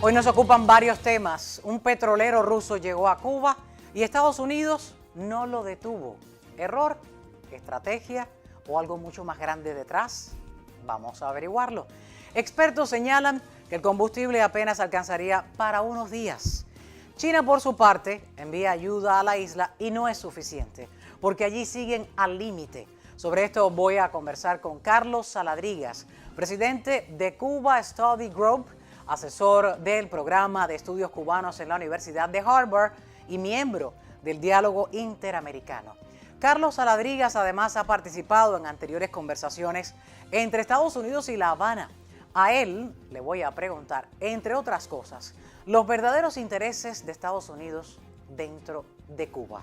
Hoy nos ocupan varios temas. Un petrolero ruso llegó a Cuba y Estados Unidos no lo detuvo. ¿Error? ¿Estrategia? ¿O algo mucho más grande detrás? Vamos a averiguarlo. Expertos señalan que el combustible apenas alcanzaría para unos días. China, por su parte, envía ayuda a la isla y no es suficiente, porque allí siguen al límite. Sobre esto voy a conversar con Carlos Saladrigas, presidente de Cuba Study Group, asesor del programa de estudios cubanos en la Universidad de Harvard y miembro del Diálogo Interamericano. Carlos Saladrigas además ha participado en anteriores conversaciones entre Estados Unidos y La Habana. A él le voy a preguntar, entre otras cosas, los verdaderos intereses de Estados Unidos dentro de Cuba.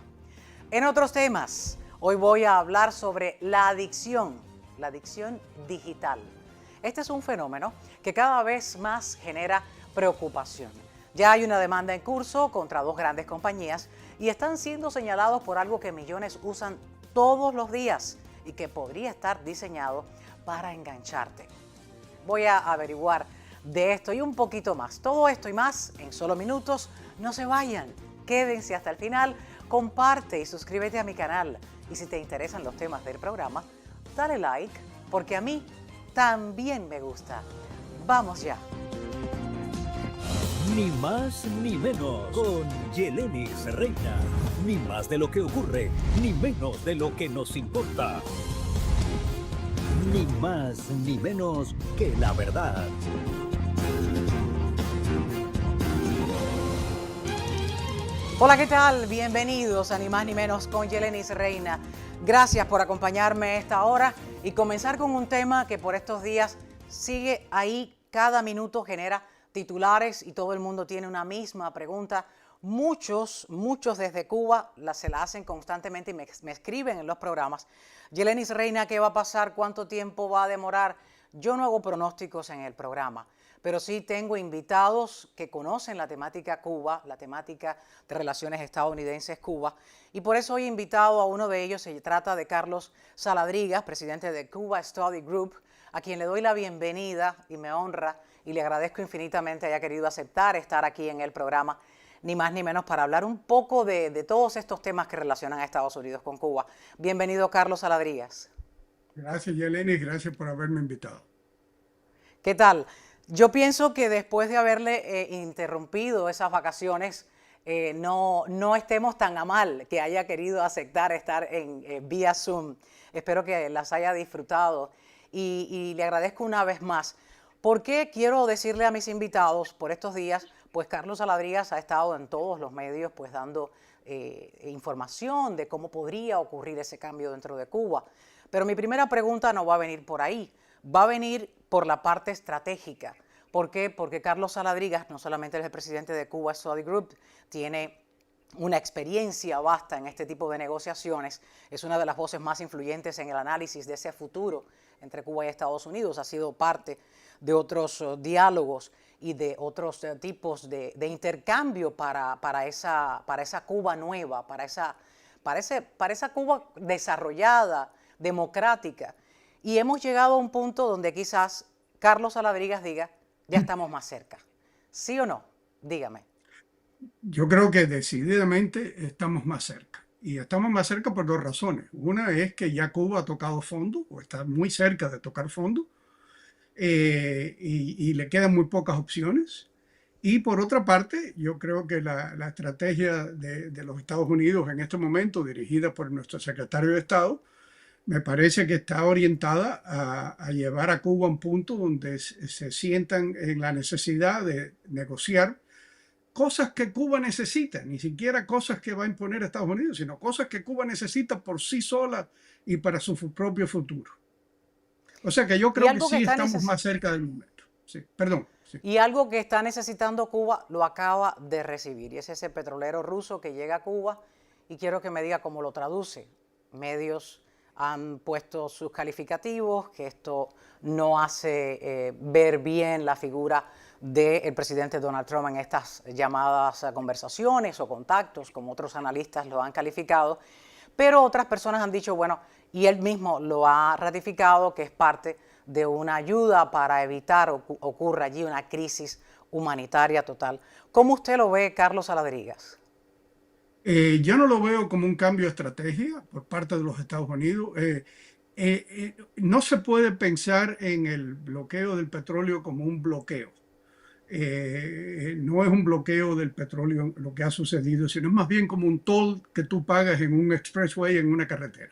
En otros temas, hoy voy a hablar sobre la adicción digital. Este es un fenómeno que cada vez más genera preocupación. Ya hay una demanda en curso contra dos grandes compañías y están siendo señalados por algo que millones usan todos los días y que podría estar diseñado para engancharte. Voy a averiguar de esto y un poquito más. Todo esto y más en solo minutos. No se vayan, quédense hasta el final, comparte y suscríbete a mi canal. Y si te interesan los temas del programa, dale like, porque a mí también me gusta. Vamos ya. Ni más ni menos con Yelenis Reina. Ni más de lo que ocurre, ni menos de lo que nos importa. Ni más ni menos que la verdad. Hola, ¿qué tal? Bienvenidos a Ni más ni menos con Yelenis Reina. Gracias por acompañarme a esta hora y comenzar con un tema que por estos días sigue ahí, cada minuto genera titulares y todo el mundo tiene una misma pregunta. Muchos desde Cuba se la hacen constantemente y me escriben en los programas. Yelenis Reina, ¿qué va a pasar? ¿Cuánto tiempo va a demorar? Yo no hago pronósticos en el programa, pero sí tengo invitados que conocen la temática Cuba, la temática de relaciones estadounidenses-Cuba, y por eso hoy he invitado a uno de ellos. Se trata de Carlos Saladrigas, presidente de Cuba Study Group, a quien le doy la bienvenida y me honra y le agradezco infinitamente haya querido aceptar estar aquí en el programa, ni más ni menos para hablar un poco de todos estos temas que relacionan a Estados Unidos con Cuba. Bienvenido, Carlos Saladrigas. Gracias, Yelenis, gracias por haberme invitado. ¿Qué tal? Yo pienso que después de haberle interrumpido esas vacaciones, no estemos tan a mal que haya querido aceptar estar en vía Zoom. Espero que las haya disfrutado y le agradezco una vez más. ¿Por qué quiero decirle a mis invitados por estos días? Pues Carlos Saladrigas ha estado en todos los medios pues dando información de cómo podría ocurrir ese cambio dentro de Cuba. Pero mi primera pregunta no va a venir por ahí, va a venir por la parte estratégica. ¿Por qué? Porque Carlos Saladrigas no solamente es el presidente de Cuba Study Group, tiene una experiencia vasta en este tipo de negociaciones, es una de las voces más influyentes en el análisis de ese futuro entre Cuba y Estados Unidos, ha sido parte de otros diálogos y de otros tipos de intercambio para esa Cuba nueva, para esa Cuba desarrollada, democrática. Y hemos llegado a un punto donde quizás Carlos Saladrigas diga, ya estamos más cerca. ¿Sí o no? Dígame. Yo creo que decididamente estamos más cerca. Y estamos más cerca por dos razones. Una es que ya Cuba ha tocado fondo, o está muy cerca de tocar fondo, y le quedan muy pocas opciones. Y por otra parte, yo creo que la estrategia de los Estados Unidos en este momento, dirigida por nuestro secretario de Estado, me parece que está orientada a llevar a Cuba a un punto donde se sientan en la necesidad de negociar cosas que Cuba necesita, ni siquiera cosas que va a imponer Estados Unidos, sino cosas que Cuba necesita por sí sola y para su propio futuro. O sea que yo creo que sí estamos más cerca del momento. Sí, perdón. Sí. Y algo que está necesitando Cuba lo acaba de recibir, y es ese petrolero ruso que llega a Cuba, y quiero que me diga cómo lo traduce. Medios han puesto sus calificativos, que esto no hace ver bien la figura del presidente Donald Trump en estas llamadas conversaciones o contactos, como otros analistas lo han calificado, pero otras personas han dicho, bueno, y él mismo lo ha ratificado, que es parte de una ayuda para evitar ocurra allí una crisis humanitaria total. ¿Cómo usted lo ve, Carlos Saladrigas? Yo no lo veo como un cambio de estrategia por parte de los Estados Unidos. No se puede pensar en el bloqueo del petróleo como un bloqueo. No es un bloqueo del petróleo lo que ha sucedido, sino es más bien como un toll que tú pagas en un expressway, en una carretera.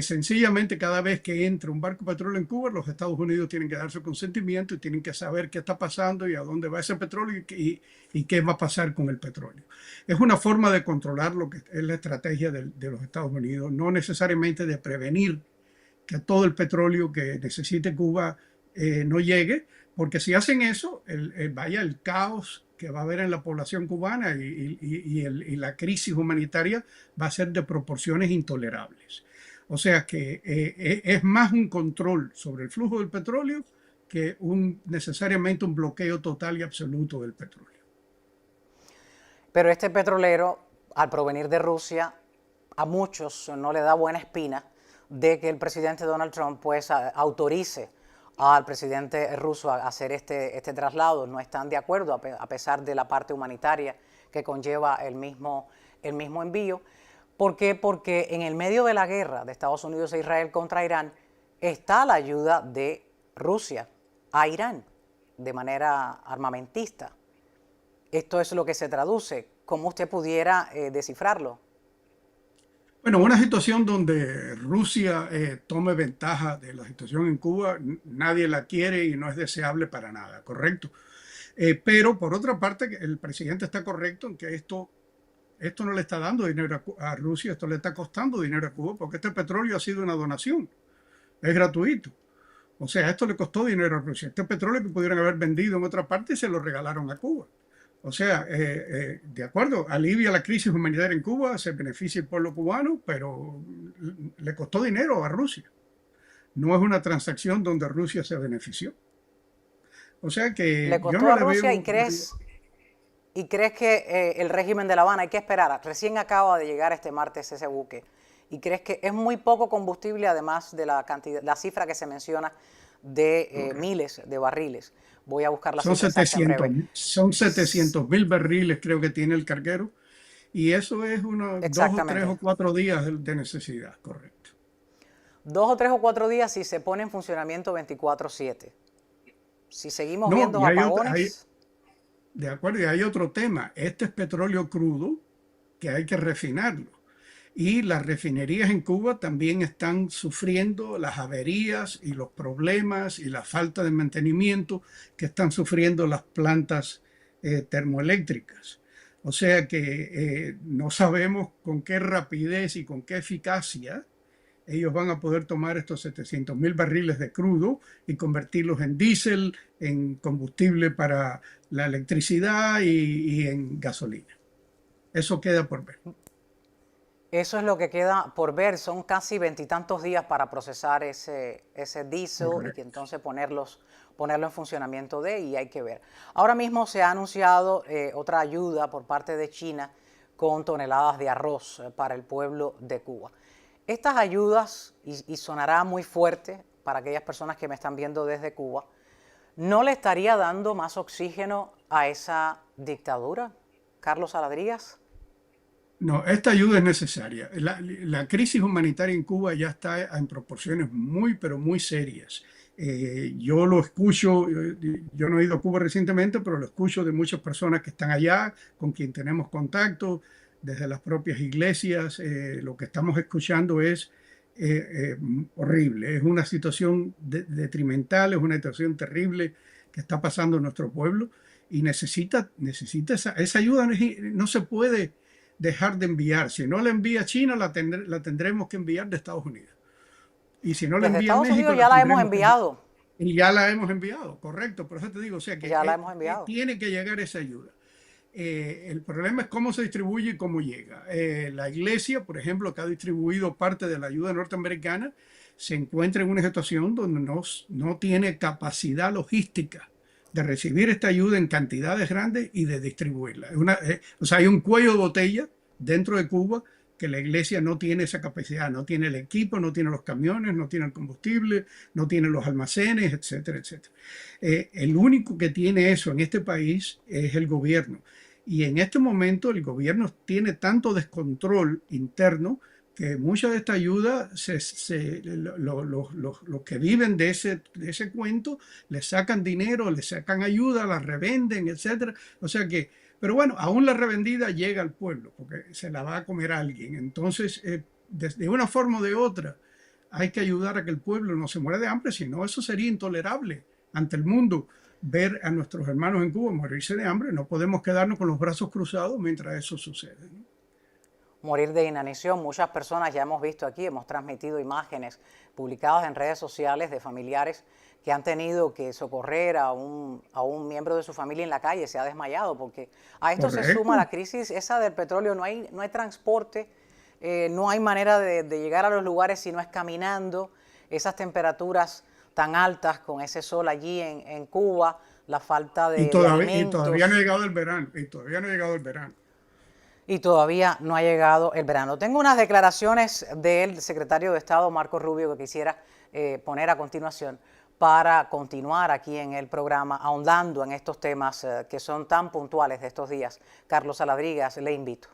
Sencillamente, cada vez que entra un barco de petróleo en Cuba, los Estados Unidos tienen que dar su consentimiento y tienen que saber qué está pasando y a dónde va ese petróleo y qué va a pasar con el petróleo. Es una forma de controlar lo que es la estrategia de los Estados Unidos, no necesariamente de prevenir que todo el petróleo que necesite Cuba no llegue, porque si hacen eso, vaya el caos que va a haber en la población cubana y la crisis humanitaria va a ser de proporciones intolerables. O sea que es más un control sobre el flujo del petróleo que necesariamente un bloqueo total y absoluto del petróleo. Pero este petrolero, al provenir de Rusia, a muchos no le da buena espina de que el presidente Donald Trump pues autorice al presidente ruso a hacer este traslado. No están de acuerdo a pesar de la parte humanitaria que conlleva el mismo envío. ¿Por qué? Porque en el medio de la guerra de Estados Unidos e Israel contra Irán está la ayuda de Rusia a Irán de manera armamentista. Esto es lo que se traduce. ¿Cómo usted pudiera descifrarlo? Bueno, una situación donde Rusia tome ventaja de la situación en Cuba, nadie la quiere y no es deseable para nada, ¿correcto? Pero por otra parte, el presidente está correcto en que esto no le está dando dinero a Rusia, esto le está costando dinero a Cuba, porque este petróleo ha sido una donación, es gratuito. O sea, esto le costó dinero a Rusia. Este petróleo que pudieran haber vendido en otra parte se lo regalaron a Cuba. O sea, de acuerdo, alivia la crisis humanitaria en Cuba, se beneficia el pueblo cubano, pero le costó dinero a Rusia. No es una transacción donde Rusia se benefició. O sea que le costó yo no a le Rusia veo... ¿Y crees que el régimen de La Habana, hay que esperar? Recién acaba de llegar este martes ese buque. ¿Y crees que es muy poco combustible, además de la cifra que se menciona de miles de barriles? Voy a buscar la cifra exacta en breve. Son 700.000 barriles creo que tiene el carguero. Y eso es unos 2 o 3 o 4 días de necesidad, correcto. 2 o 3 o 4 días si se pone en funcionamiento 24/7. Si seguimos viendo apagones... De acuerdo, y hay otro tema. Este es petróleo crudo que hay que refinarlo. Y las refinerías en Cuba también están sufriendo las averías y los problemas y la falta de mantenimiento que están sufriendo las plantas termoeléctricas. O sea que no sabemos con qué rapidez y con qué eficacia ellos van a poder tomar estos 700.000 barriles de crudo y convertirlos en diésel, en combustible para la electricidad y en gasolina. Eso queda por ver. Eso es lo que queda por ver. Son casi 20 y tantos días para procesar ese diésel y que entonces ponerlo en funcionamiento y hay que ver. Ahora mismo se ha anunciado otra ayuda por parte de China con toneladas de arroz para el pueblo de Cuba. Estas ayudas, y sonará muy fuerte para aquellas personas que me están viendo desde Cuba, ¿no le estaría dando más oxígeno a esa dictadura, Carlos Saladrigas? No, esta ayuda es necesaria. La crisis humanitaria en Cuba ya está en proporciones muy, pero muy serias. Yo lo escucho, yo no he ido a Cuba recientemente, pero lo escucho de muchas personas que están allá, con quien tenemos contacto, desde las propias iglesias. Lo que estamos escuchando es horrible. Es una situación detrimental, es una situación terrible que está pasando en nuestro pueblo y necesita esa ayuda. No se puede dejar de enviar. Si no la envía China, la tendremos que enviar de Estados Unidos. Y si no la envía Estados México, Unidos ya la hemos enviado. Y ya la hemos enviado, correcto. Por eso te digo, o sea que ya la hemos enviado. Tiene que llegar esa ayuda. El problema es cómo se distribuye y cómo llega. La iglesia, por ejemplo, que ha distribuido parte de la ayuda norteamericana, se encuentra en una situación donde no tiene capacidad logística de recibir esta ayuda en cantidades grandes y de distribuirla. O sea, hay un cuello de botella dentro de Cuba que la iglesia no tiene esa capacidad, no tiene el equipo, no tiene los camiones, no tiene el combustible, no tiene los almacenes, etcétera, etcétera. El único que tiene eso en este país es el gobierno. Y en este momento el gobierno tiene tanto descontrol interno que mucha de esta ayuda, los que viven de ese cuento, le sacan dinero, le sacan ayuda, la revenden, etcétera. O sea que, pero bueno, aún la revendida llega al pueblo, porque se la va a comer alguien. Entonces, de una forma o de otra, hay que ayudar a que el pueblo no se muera de hambre, si no, eso sería intolerable ante el mundo. Ver a nuestros hermanos en Cuba morirse de hambre, no podemos quedarnos con los brazos cruzados mientras eso sucede, ¿no? Morir de inanición. Muchas personas ya hemos visto aquí, hemos transmitido imágenes publicadas en redes sociales de familiares que han tenido que socorrer a un miembro de su familia en la calle, se ha desmayado, porque a esto se suma la crisis esa del petróleo, no hay transporte, no hay manera de llegar a los lugares si no es caminando, esas temperaturas tan altas con ese sol allí en Cuba, la falta de alimentos. Y todavía no ha llegado el verano, y todavía no ha llegado el verano. Y todavía no ha llegado el verano. Tengo unas declaraciones del secretario de Estado, Marco Rubio, que quisiera poner a continuación para continuar aquí en el programa, ahondando en estos temas que son tan puntuales de estos días. Carlos Saladrigas, le invito.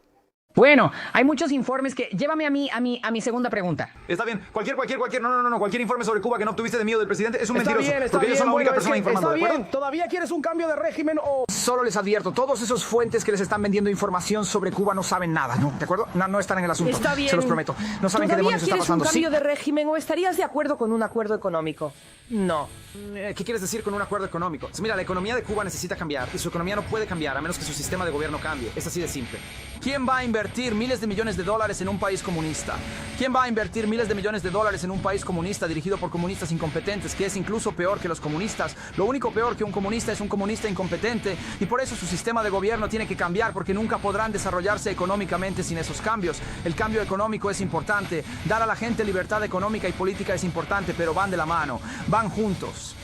Bueno, hay muchos informes que... Llévame a mi segunda pregunta. Está bien. Cualquier. No. Cualquier informe sobre Cuba que no obtuviste de miedo del presidente es un mentiroso. Está porque ellos son la única persona informando, ¿de acuerdo? ¿Todavía quieres un cambio de régimen o...? Solo les advierto, todos esos fuentes que les están vendiendo información sobre Cuba no saben nada, ¿no? ¿De acuerdo? No están en el asunto. Está bien. Se los prometo. No saben qué demonios está pasando. ¿Todavía quieres un cambio de régimen o estarías de acuerdo con un acuerdo económico? No. ¿Qué quieres decir con un acuerdo económico? Mira, la economía de Cuba necesita cambiar y su economía no puede cambiar a menos que su sistema de gobierno cambie. Es así de simple. ¿Quién va a invertir miles de millones de dólares en un país comunista? ¿Quién va a invertir miles de millones de dólares en un país comunista dirigido por comunistas incompetentes, que es incluso peor que los comunistas? Lo único peor que un comunista es un comunista incompetente y por eso su sistema de gobierno tiene que cambiar, porque nunca podrán desarrollarse económicamente sin esos cambios. El cambio económico es importante, dar a la gente libertad económica y política es importante, pero van de la mano, van juntos.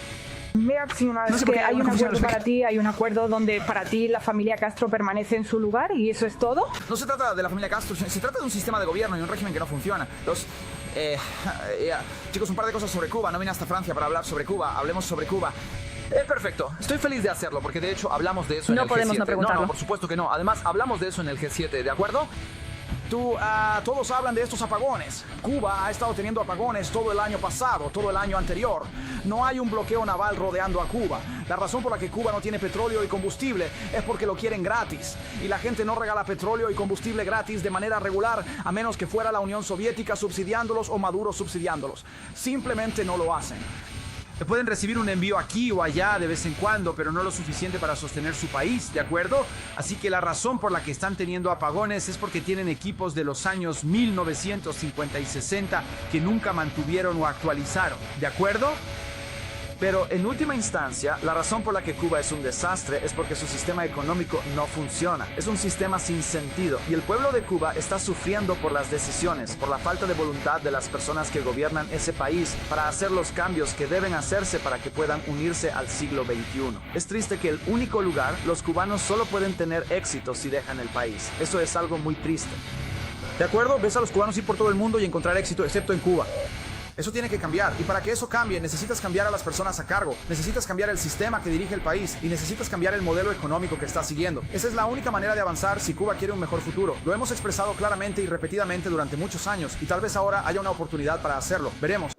Mi opción es que hay un acuerdo para ti, hay un acuerdo donde para ti la familia Castro permanece en su lugar y eso es todo. No se trata de la familia Castro, se trata de un sistema de gobierno y un régimen que no funciona. Chicos, un par de cosas sobre Cuba. No vine hasta Francia para hablar sobre Cuba. Hablemos sobre Cuba. Perfecto. Estoy feliz de hacerlo porque de hecho hablamos de eso en el G7. No podemos no preguntarlo. No, por supuesto que no. Además, hablamos de eso en el G7, ¿de acuerdo? Todos hablan de estos apagones. Cuba ha estado teniendo apagones todo el año pasado, todo el año anterior. No hay un bloqueo naval rodeando a Cuba. La razón por la que Cuba no tiene petróleo y combustible es porque lo quieren gratis. Y la gente no regala petróleo y combustible gratis de manera regular, a menos que fuera la Unión Soviética subsidiándolos o Maduro subsidiándolos. Simplemente no lo hacen. Pueden recibir un envío aquí o allá de vez en cuando, pero no lo suficiente para sostener su país, ¿de acuerdo? Así que la razón por la que están teniendo apagones es porque tienen equipos de los años 1950 y 60 que nunca mantuvieron o actualizaron, ¿de acuerdo? Pero en última instancia, la razón por la que Cuba es un desastre es porque su sistema económico no funciona. Es un sistema sin sentido y el pueblo de Cuba está sufriendo por las decisiones, por la falta de voluntad de las personas que gobiernan ese país para hacer los cambios que deben hacerse para que puedan unirse al siglo XXI. Es triste que el único lugar, los cubanos solo pueden tener éxito si dejan el país. Eso es algo muy triste. ¿De acuerdo? Ves a los cubanos ir por todo el mundo y encontrar éxito, excepto en Cuba. Eso tiene que cambiar, y para que eso cambie necesitas cambiar a las personas a cargo, necesitas cambiar el sistema que dirige el país y necesitas cambiar el modelo económico que está siguiendo. Esa es la única manera de avanzar si Cuba quiere un mejor futuro. Lo hemos expresado claramente y repetidamente durante muchos años y tal vez ahora haya una oportunidad para hacerlo. Veremos.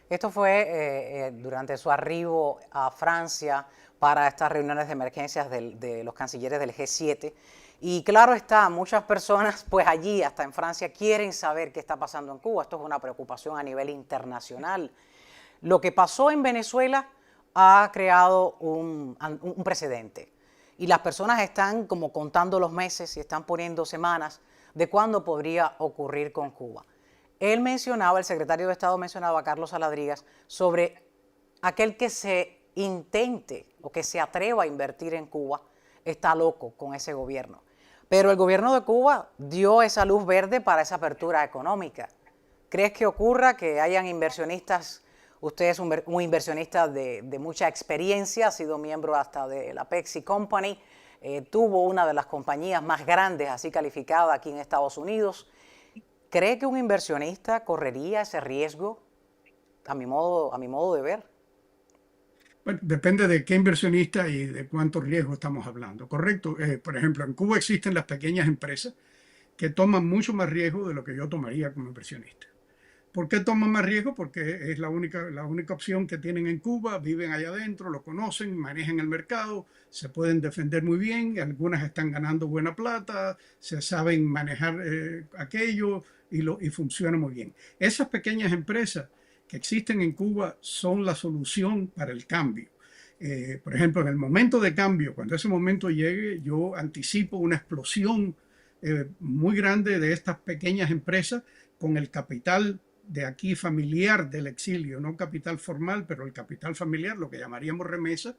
Esto fue durante su arribo a Francia para estas reuniones de emergencias de los cancilleres del G7. Y claro está, muchas personas pues allí, hasta en Francia, quieren saber qué está pasando en Cuba. Esto es una preocupación a nivel internacional. Lo que pasó en Venezuela ha creado un precedente. Y las personas están como contando los meses y están poniendo semanas de cuándo podría ocurrir con Cuba. El secretario de Estado mencionaba a Carlos Saladrigas sobre aquel que se intente o que se atreva a invertir en Cuba está loco con ese gobierno. Pero el gobierno de Cuba dio esa luz verde para esa apertura económica. ¿Crees que ocurra que hayan inversionistas Usted es un inversionista de mucha experiencia, ha sido miembro hasta de la Pepsi Company, tuvo una de las compañías más grandes así calificada aquí en Estados Unidos. ¿Cree que un inversionista correría ese riesgo, a mi modo de ver? Bueno, depende de qué inversionista y de cuánto riesgo estamos hablando, ¿correcto? Por ejemplo, en Cuba existen las pequeñas empresas que toman mucho más riesgo de lo que yo tomaría como inversionista. ¿Por qué toman más riesgo? Porque es la única opción que tienen en Cuba, viven allá adentro, lo conocen, manejan el mercado, se pueden defender muy bien, algunas están ganando buena plata, se saben manejar aquello y funciona muy bien. Esas pequeñas empresas que existen en Cuba son la solución para el cambio. Por ejemplo, en el momento de cambio, cuando ese momento llegue, yo anticipo una explosión muy grande de estas pequeñas empresas con el capital de aquí familiar del exilio, no capital formal, pero el capital familiar, lo que llamaríamos remesa,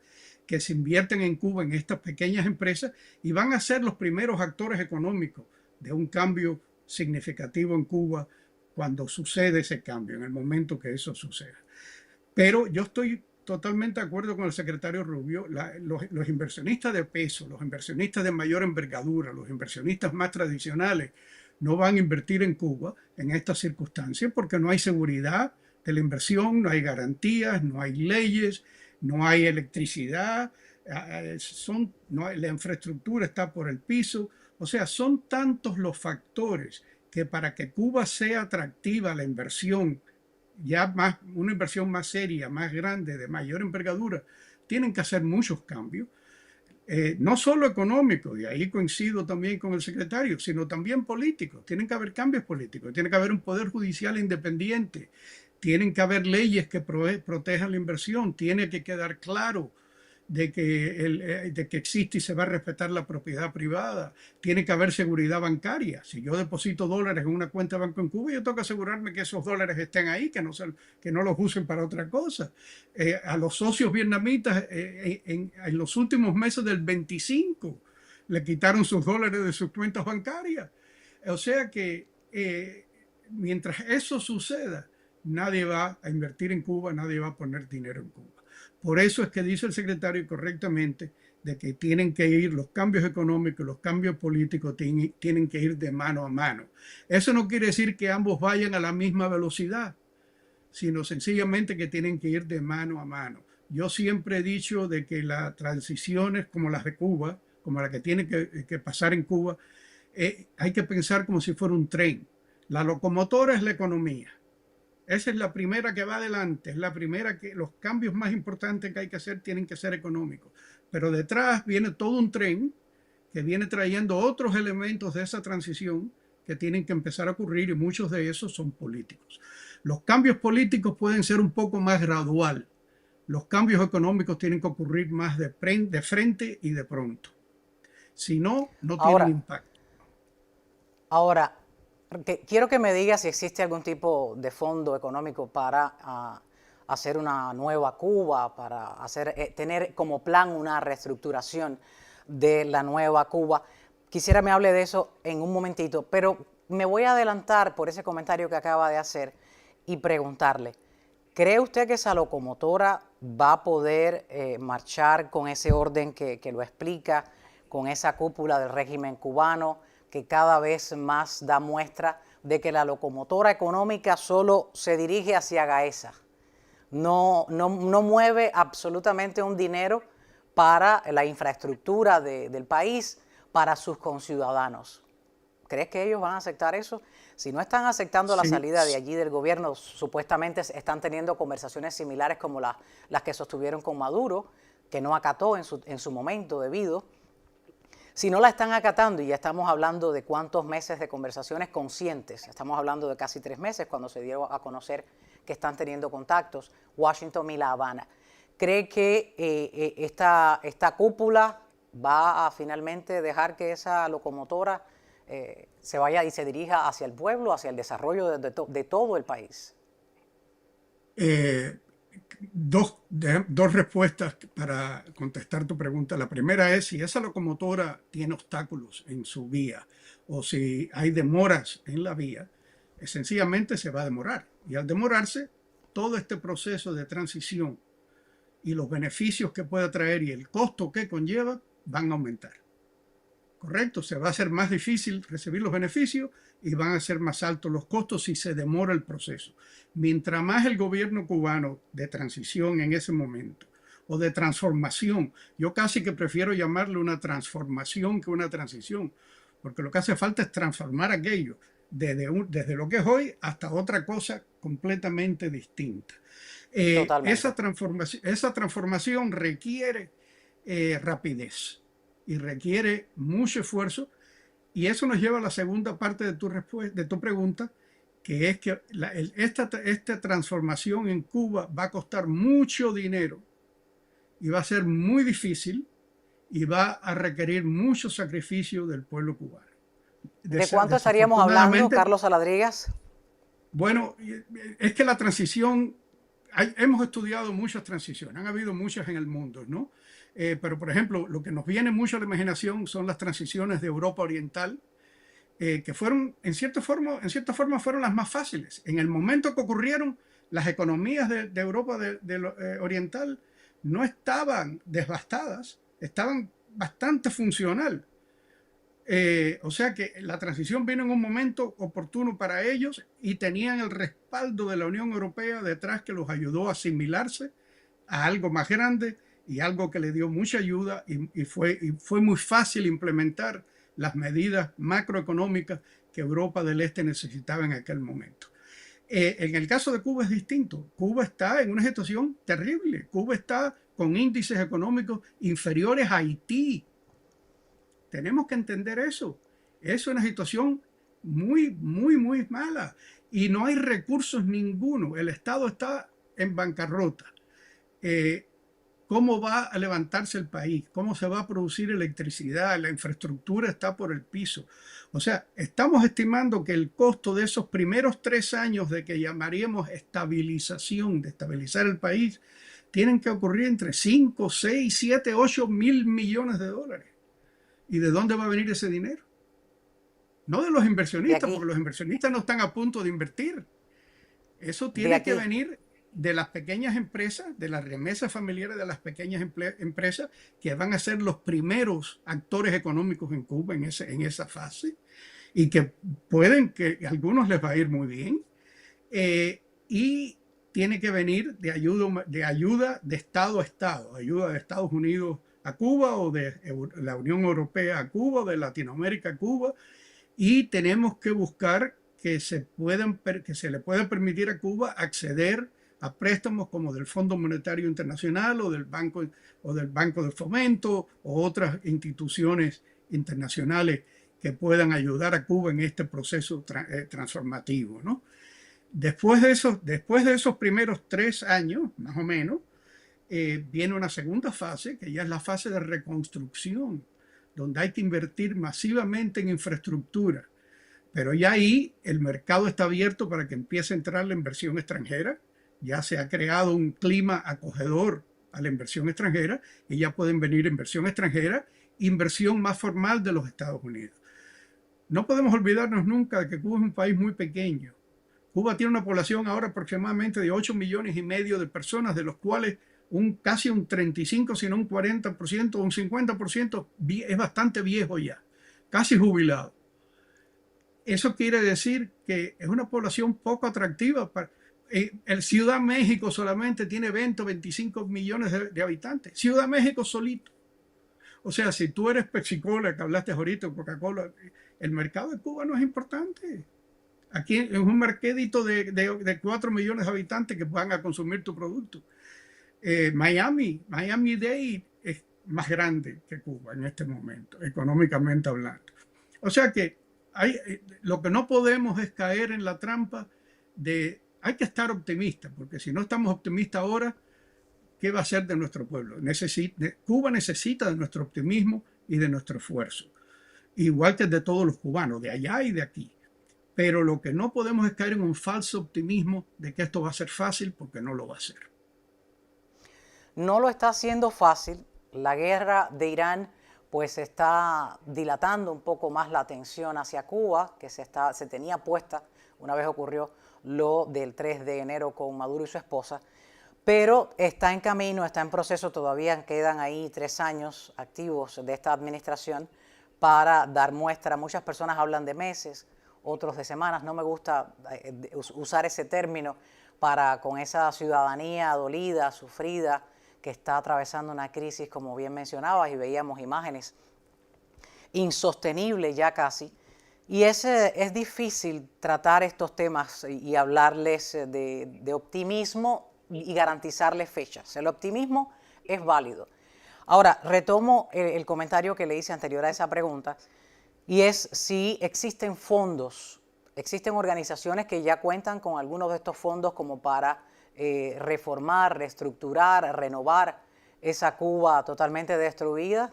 que se invierten en Cuba en estas pequeñas empresas y van a ser los primeros actores económicos de un cambio significativo en Cuba cuando sucede ese cambio, en el momento que eso suceda. Pero yo estoy totalmente de acuerdo con el secretario Rubio, los inversionistas de peso, los inversionistas de mayor envergadura, los inversionistas más tradicionales, no van a invertir en Cuba en estas circunstancias porque no hay seguridad de la inversión, no hay garantías, no hay leyes, no hay electricidad, la infraestructura está por el piso. O sea, son tantos los factores que para que Cuba sea atractiva la inversión, una inversión más seria, más grande, de mayor envergadura, tienen que hacer muchos cambios. No solo económicos, y ahí coincido también con el secretario, sino también políticos. Tienen que haber cambios políticos, tiene que haber un poder judicial independiente, tienen que haber leyes que protejan la inversión, tiene que quedar claro de que existe y se va a respetar la propiedad privada, tiene que haber seguridad bancaria. Si yo deposito dólares en una cuenta de banco en Cuba, yo tengo que asegurarme que esos dólares estén ahí, que no los usen para otra cosa. A los socios vietnamitas en los últimos meses del 25 le quitaron sus dólares de sus cuentas bancarias. O sea que mientras eso suceda, nadie va a invertir en Cuba, nadie va a poner dinero en Cuba. Por eso es que dice el secretario correctamente de que tienen que ir los cambios económicos, los cambios políticos tienen que ir de mano a mano. Eso no quiere decir que ambos vayan a la misma velocidad, sino sencillamente que tienen que ir de mano a mano. Yo siempre he dicho de que las transiciones como las de Cuba, como la que tiene que pasar en Cuba, hay que pensar como si fuera un tren. La locomotora es la economía. Esa es la primera que va adelante, es la primera que los cambios más importantes que hay que hacer tienen que ser económicos. Pero detrás viene todo un tren que viene trayendo otros elementos de esa transición que tienen que empezar a ocurrir y muchos de esos son políticos. Los cambios políticos pueden ser un poco más gradual. Los cambios económicos tienen que ocurrir más de frente y de pronto. Si no, no tienen impacto. Ahora, quiero que me diga si existe algún tipo de fondo económico para hacer una nueva Cuba, para tener como plan una reestructuración de la nueva Cuba. Quisiera me hable de eso en un momentito, pero me voy a adelantar por ese comentario que acaba de hacer y preguntarle, ¿cree usted que esa locomotora va a poder marchar con ese orden que lo explica, con esa cúpula del régimen cubano, que cada vez más da muestra de que la locomotora económica solo se dirige hacia Gaesa? No mueve absolutamente un dinero para la infraestructura del país, para sus conciudadanos. ¿Crees que ellos van a aceptar eso? Si no están aceptando la salida de allí del gobierno, supuestamente están teniendo conversaciones similares como las que sostuvieron con Maduro, que no acató en su momento debido. Si no la están acatando, y ya estamos hablando de cuántos meses de conversaciones conscientes, estamos hablando de casi 3 meses cuando se dio a conocer que están teniendo contactos, Washington y La Habana. ¿Cree que esta cúpula va a finalmente dejar que esa locomotora se vaya y se dirija hacia el pueblo, hacia el desarrollo de todo el país? Dos respuestas para contestar tu pregunta. La primera es si esa locomotora tiene obstáculos en su vía o si hay demoras en la vía, sencillamente se va a demorar. Y al demorarse, todo este proceso de transición y los beneficios que pueda traer y el costo que conlleva van a aumentar. ¿Correcto? Se va a hacer más difícil recibir los beneficios y van a ser más altos los costos si se demora el proceso. Mientras más el gobierno cubano de transición en ese momento o de transformación, yo casi que prefiero llamarle una transformación que una transición, porque lo que hace falta es transformar aquello desde lo que es hoy hasta otra cosa completamente distinta. Esa transformación requiere rapidez y requiere mucho esfuerzo, y eso nos lleva a la segunda parte de tu pregunta, que es que esta transformación en Cuba va a costar mucho dinero y va a ser muy difícil y va a requerir mucho sacrificio del pueblo cubano. ¿De cuánto estaríamos hablando, Carlos Saladrigas? Bueno, es que la transición, hemos estudiado muchas transiciones, han habido muchas en el mundo, ¿no? Pero, por ejemplo, lo que nos viene mucho a la imaginación son las transiciones de Europa Oriental, que fueron, en cierta forma, fueron las más fáciles. En el momento que ocurrieron, las economías de Europa Oriental no estaban devastadas, estaban bastante funcional. O sea que la transición vino en un momento oportuno para ellos y tenían el respaldo de la Unión Europea detrás, que los ayudó a asimilarse a algo más grande y algo que le dio mucha ayuda, y fue muy fácil implementar las medidas macroeconómicas que Europa del Este necesitaba en aquel momento. En el caso de Cuba es distinto. Cuba está en una situación terrible. Cuba está con índices económicos inferiores a Haití. Tenemos que entender eso. Es una situación muy, muy, muy mala y no hay recursos ninguno. El Estado está en bancarrota. ¿Cómo va a levantarse el país? ¿Cómo se va a producir electricidad? La infraestructura está por el piso. O sea, estamos estimando que el costo de esos primeros 3 años de que llamaríamos estabilización, de estabilizar el país, tienen que ocurrir entre 5, 6, 7, 8 mil millones de dólares. ¿Y de dónde va a venir ese dinero? No de los inversionistas, porque los inversionistas no están a punto de invertir. Eso tiene que venir de las pequeñas empresas, de las remesas familiares de las pequeñas empresas, que van a ser los primeros actores económicos en Cuba en esa fase, y que a algunos les va a ir muy bien. Y tiene que venir de ayuda de Estado a Estado, ayuda de Estados Unidos a Cuba, o de la Unión Europea a Cuba, o de Latinoamérica a Cuba, y tenemos que buscar que se le pueda permitir a Cuba acceder a préstamos como del Fondo Monetario Internacional o del Banco de Fomento o otras instituciones internacionales que puedan ayudar a Cuba en este proceso transformativo, ¿no? Después de esos primeros 3 años, más o menos, viene una segunda fase, que ya es la fase de reconstrucción, donde hay que invertir masivamente en infraestructura. Pero ya ahí el mercado está abierto para que empiece a entrar la inversión extranjera. Ya se ha creado un clima acogedor a la inversión extranjera, y ya pueden venir inversión extranjera, inversión más formal de los Estados Unidos. No podemos olvidarnos nunca de que Cuba es un país muy pequeño. Cuba tiene una población ahora aproximadamente de 8,5 millones de personas, de los cuales casi un 35, sino un 40% o un 50% es bastante viejo ya, casi jubilado. Eso quiere decir que es una población poco atractiva. El Ciudad México solamente tiene 20 o 25 millones de habitantes. Ciudad México solito. O sea, si tú eres Pepsi-Cola, que hablaste ahorita, Coca-Cola, el mercado de Cuba no es importante. Aquí es un mercadito de 4 millones de habitantes que van a consumir tu producto. Miami-Dade es más grande que Cuba en este momento, económicamente hablando. O sea que lo que no podemos es caer en la trampa hay que estar optimistas, porque si no estamos optimistas ahora, ¿qué va a ser de nuestro pueblo? Cuba necesita de nuestro optimismo y de nuestro esfuerzo, igual que de todos los cubanos, de allá y de aquí. Pero lo que no podemos es caer en un falso optimismo de que esto va a ser fácil, porque no lo va a ser. No lo está haciendo fácil. La guerra de Irán pues está dilatando un poco más la atención hacia Cuba, que se tenía puesta una vez ocurrió lo del 3 de enero con Maduro y su esposa, pero está en camino, está en proceso, todavía quedan ahí 3 años activos de esta administración para dar muestra. Muchas personas hablan de meses, otros de semanas. No me gusta usar ese término con esa ciudadanía dolida, sufrida, que está atravesando una crisis, como bien mencionabas, y veíamos imágenes insostenibles ya casi. Y es difícil tratar estos temas y hablarles de optimismo y garantizarles fechas. El optimismo es válido. Ahora, retomo el comentario que le hice anterior a esa pregunta, y es si existen fondos, existen organizaciones que ya cuentan con algunos de estos fondos como para reformar, reestructurar, renovar esa Cuba totalmente destruida,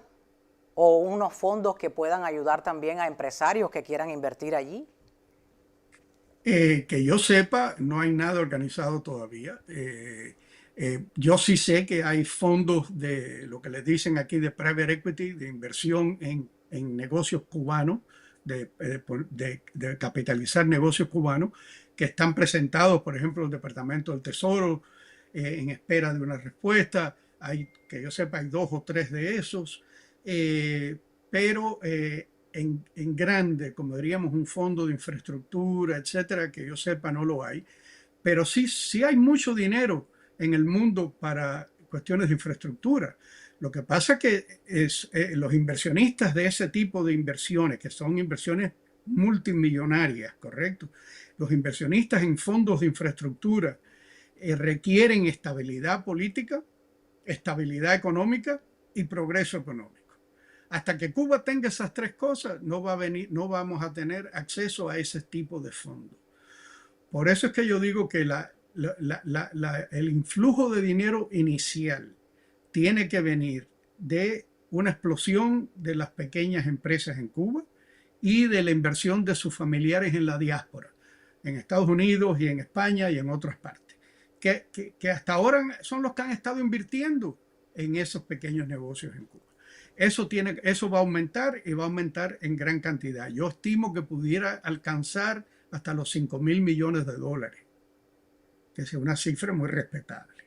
o unos fondos que puedan ayudar también a empresarios que quieran invertir allí. Que yo sepa, no hay nada organizado todavía. Yo sí sé que hay fondos de lo que les dicen aquí de private equity, de inversión en negocios cubanos, de capitalizar negocios cubanos, que están presentados, por ejemplo, el Departamento del Tesoro, en espera de una respuesta. Que yo sepa, hay 2 o 3 de esos, pero en grande, como diríamos, un fondo de infraestructura, etcétera, que yo sepa, no lo hay. Pero sí hay mucho dinero en el mundo para cuestiones de infraestructura. Lo que pasa que los inversionistas de ese tipo de inversiones, que son inversiones multimillonarias, ¿correcto? Los inversionistas en fondos de infraestructura requieren estabilidad política, estabilidad económica y progreso económico. Hasta que Cuba tenga esas 3 cosas, no vamos a tener acceso a ese tipo de fondos. Por eso es que yo digo que el influjo de dinero inicial tiene que venir de una explosión de las pequeñas empresas en Cuba y de la inversión de sus familiares en la diáspora, en Estados Unidos y en España y en otras partes, que hasta ahora son los que han estado invirtiendo en esos pequeños negocios en Cuba. Eso va a aumentar, y va a aumentar en gran cantidad. Yo estimo que pudiera alcanzar hasta los $5.000 millones, que es una cifra muy respetable.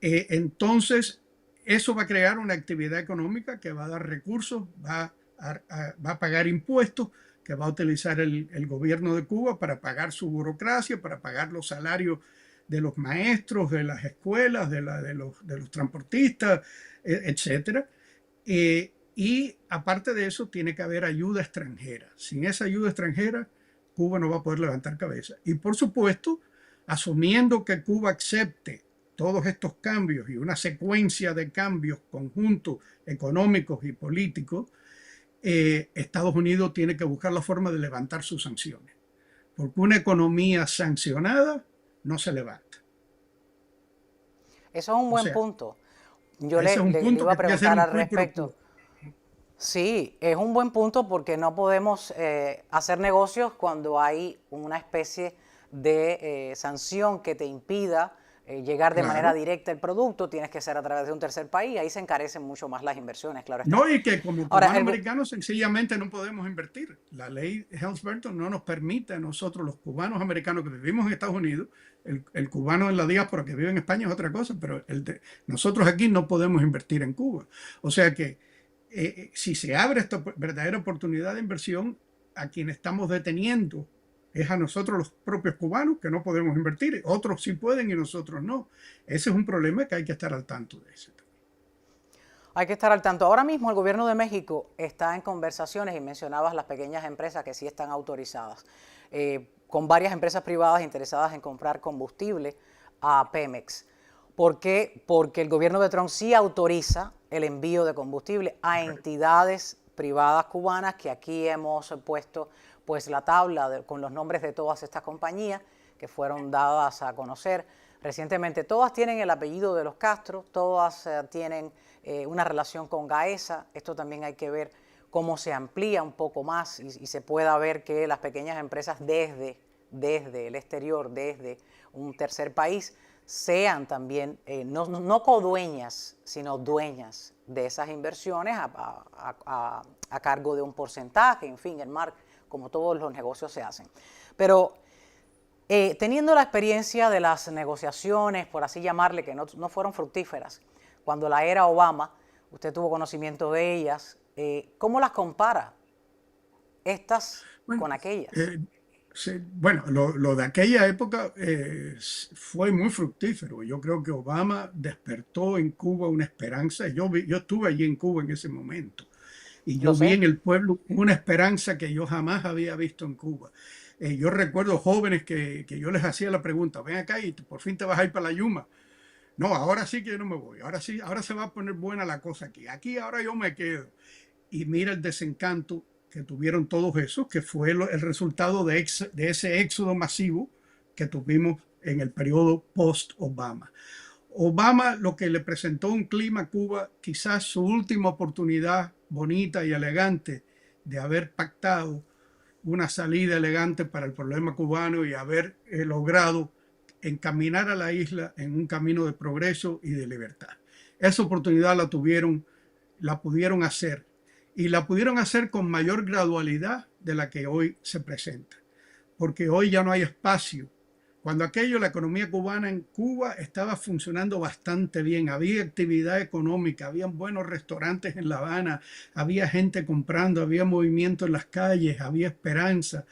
Entonces, eso va a crear una actividad económica que va a dar recursos, va a pagar impuestos, que va a utilizar el gobierno de Cuba para pagar su burocracia, para pagar los salarios de los maestros, de las escuelas, de los transportistas, etcétera. Y aparte de eso, tiene que haber ayuda extranjera. Sin esa ayuda extranjera, Cuba no va a poder levantar cabeza. Y por supuesto, asumiendo que Cuba acepte todos estos cambios y una secuencia de cambios conjuntos económicos y políticos, Estados Unidos tiene que buscar la forma de levantar sus sanciones. Porque una economía sancionada no se levanta. Eso es un buen punto. Yo ese le es un punto iba a que hay que hacer preguntar un al quid pro respecto. quo. Sí, es un buen punto porque no podemos hacer negocios cuando hay una especie de sanción que te impida llegar de manera directa el producto. Tienes que ser a través de un tercer país, ahí se encarecen mucho más las inversiones, claro está. No, y que como Ahora, cubanos americanos sencillamente no podemos invertir. La ley Helms-Burton no nos permite a nosotros, los cubanos americanos que vivimos en Estados Unidos, el cubano en la diáspora que vive en España es otra cosa, pero nosotros aquí no podemos invertir en Cuba. O sea que si se abre esta verdadera oportunidad de inversión, a quien estamos deteniendo es a nosotros los propios cubanos, que no podemos invertir. Otros sí pueden y nosotros no. Ese es un problema que hay que estar al tanto de ese. Hay que estar al tanto. Ahora mismo el gobierno de México está en conversaciones, y mencionabas las pequeñas empresas que sí están autorizadas, con varias empresas privadas interesadas en comprar combustible a Pemex. ¿Por qué? Porque el gobierno de Trump sí autoriza el envío de combustible a entidades privadas cubanas, que aquí hemos puesto pues la tabla con los nombres de todas estas compañías que fueron dadas a conocer recientemente. Todas tienen el apellido de los Castro, todas tienen una relación con Gaesa. Esto también hay que ver cómo se amplía un poco más y se pueda ver que las pequeñas empresas desde el exterior, desde un tercer país, sean también no codueñas, sino dueñas de esas inversiones a cargo de un porcentaje, en fin, como todos los negocios se hacen. Pero Teniendo la experiencia de las negociaciones, por así llamarle, que no fueron fructíferas, cuando la era Obama, usted tuvo conocimiento de ellas, ¿cómo las compara estas con aquellas? Sí, bueno, lo de aquella época fue muy fructífero. Yo creo que Obama despertó en Cuba una esperanza. Yo estuve allí en Cuba en ese momento y yo vi en el pueblo una esperanza que yo jamás había visto en Cuba. Yo recuerdo jóvenes que yo les hacía la pregunta, ven acá y por fin te vas a ir para la Yuma. No, ahora sí que yo no me voy. Ahora sí, ahora se va a poner buena la cosa aquí. Aquí ahora yo me quedo. Y mira el desencanto que tuvieron todos esos, que fue el resultado de ese éxodo masivo que tuvimos en el periodo post-Obama. Obama lo que le presentó un clima a Cuba, quizás su última oportunidad bonita y elegante de haber pactado una salida elegante para el problema cubano y haber logrado encaminar a la isla en un camino de progreso y de libertad. Esa oportunidad la pudieron hacer. Y la pudieron hacer con mayor gradualidad de la que hoy se presenta, porque hoy ya no hay espacio. Cuando la economía cubana en Cuba estaba funcionando bastante bien, había actividad económica, había buenos restaurantes en La Habana, había gente comprando, había movimiento en las calles, había esperanza.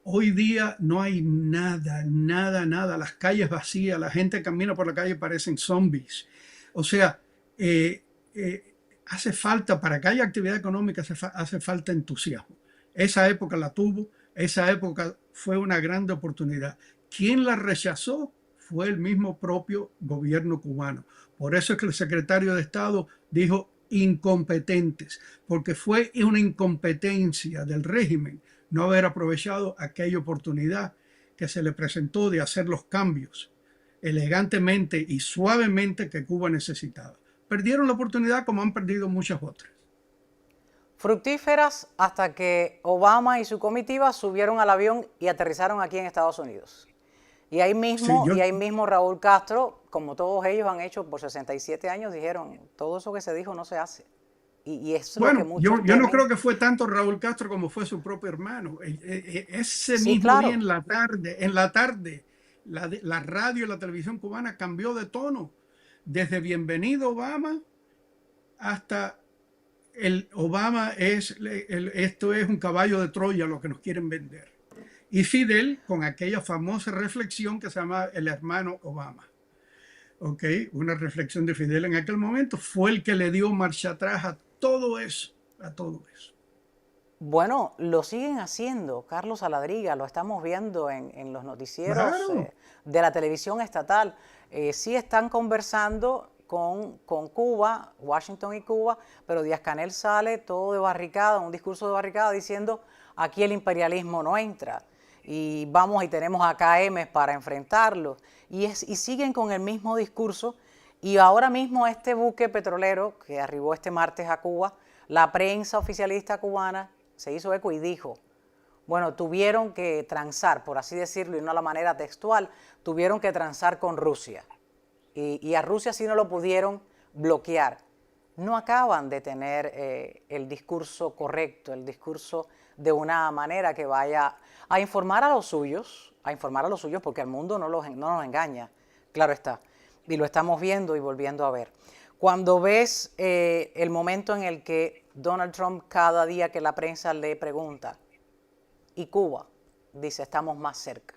Hoy día no hay nada, las calles vacías, la gente camina por la calle, parecen zombies. O sea, hace falta, para que haya actividad económica, hace falta entusiasmo. Esa época la tuvo, esa época fue una gran oportunidad. ¿Quién la rechazó? Fue el mismo propio gobierno cubano. Por eso es que el secretario de Estado dijo incompetentes, porque fue una incompetencia del régimen no haber aprovechado aquella oportunidad que se le presentó de hacer los cambios elegantemente y suavemente que Cuba necesitaba. Perdieron la oportunidad como han perdido muchas otras. Fructíferas hasta que Obama y su comitiva subieron al avión y aterrizaron aquí en Estados Unidos. Y ahí mismo Raúl Castro, como todos ellos han hecho por 67 años, dijeron, todo eso que se dijo no se hace. Y eso es lo que muchos yo no creo que fue tanto Raúl Castro como fue su propio hermano. Ese mismo día en la tarde, la radio y la televisión cubana cambió de tono. Desde Bienvenido Obama hasta Obama esto es un caballo de Troya lo que nos quieren vender. Y Fidel con aquella famosa reflexión que se llama El hermano Obama. Una reflexión de Fidel en aquel momento fue el que le dio marcha atrás a todo eso. Bueno, lo siguen haciendo, Carlos Aladriga, lo estamos viendo en los noticieros de la televisión estatal. Sí están conversando con Cuba, Washington y Cuba, pero Díaz-Canel sale todo de barricada, un discurso de barricada diciendo aquí el imperialismo no entra y vamos y tenemos AKM para enfrentarlo. Y siguen con el mismo discurso y ahora mismo este buque petrolero que arribó este martes a Cuba, la prensa oficialista cubana se hizo eco y dijo, bueno, tuvieron que transar, por así decirlo, y no a la manera textual, tuvieron que transar con Rusia. Y a Rusia sí no lo pudieron bloquear. No acaban de tener el discurso correcto, el discurso de una manera que vaya a informar a los suyos, porque el mundo no nos engaña, claro está. Y lo estamos viendo y volviendo a ver. Cuando ves el momento en el que Donald Trump cada día que la prensa le pregunta, ¿y Cuba? Dice, estamos más cerca.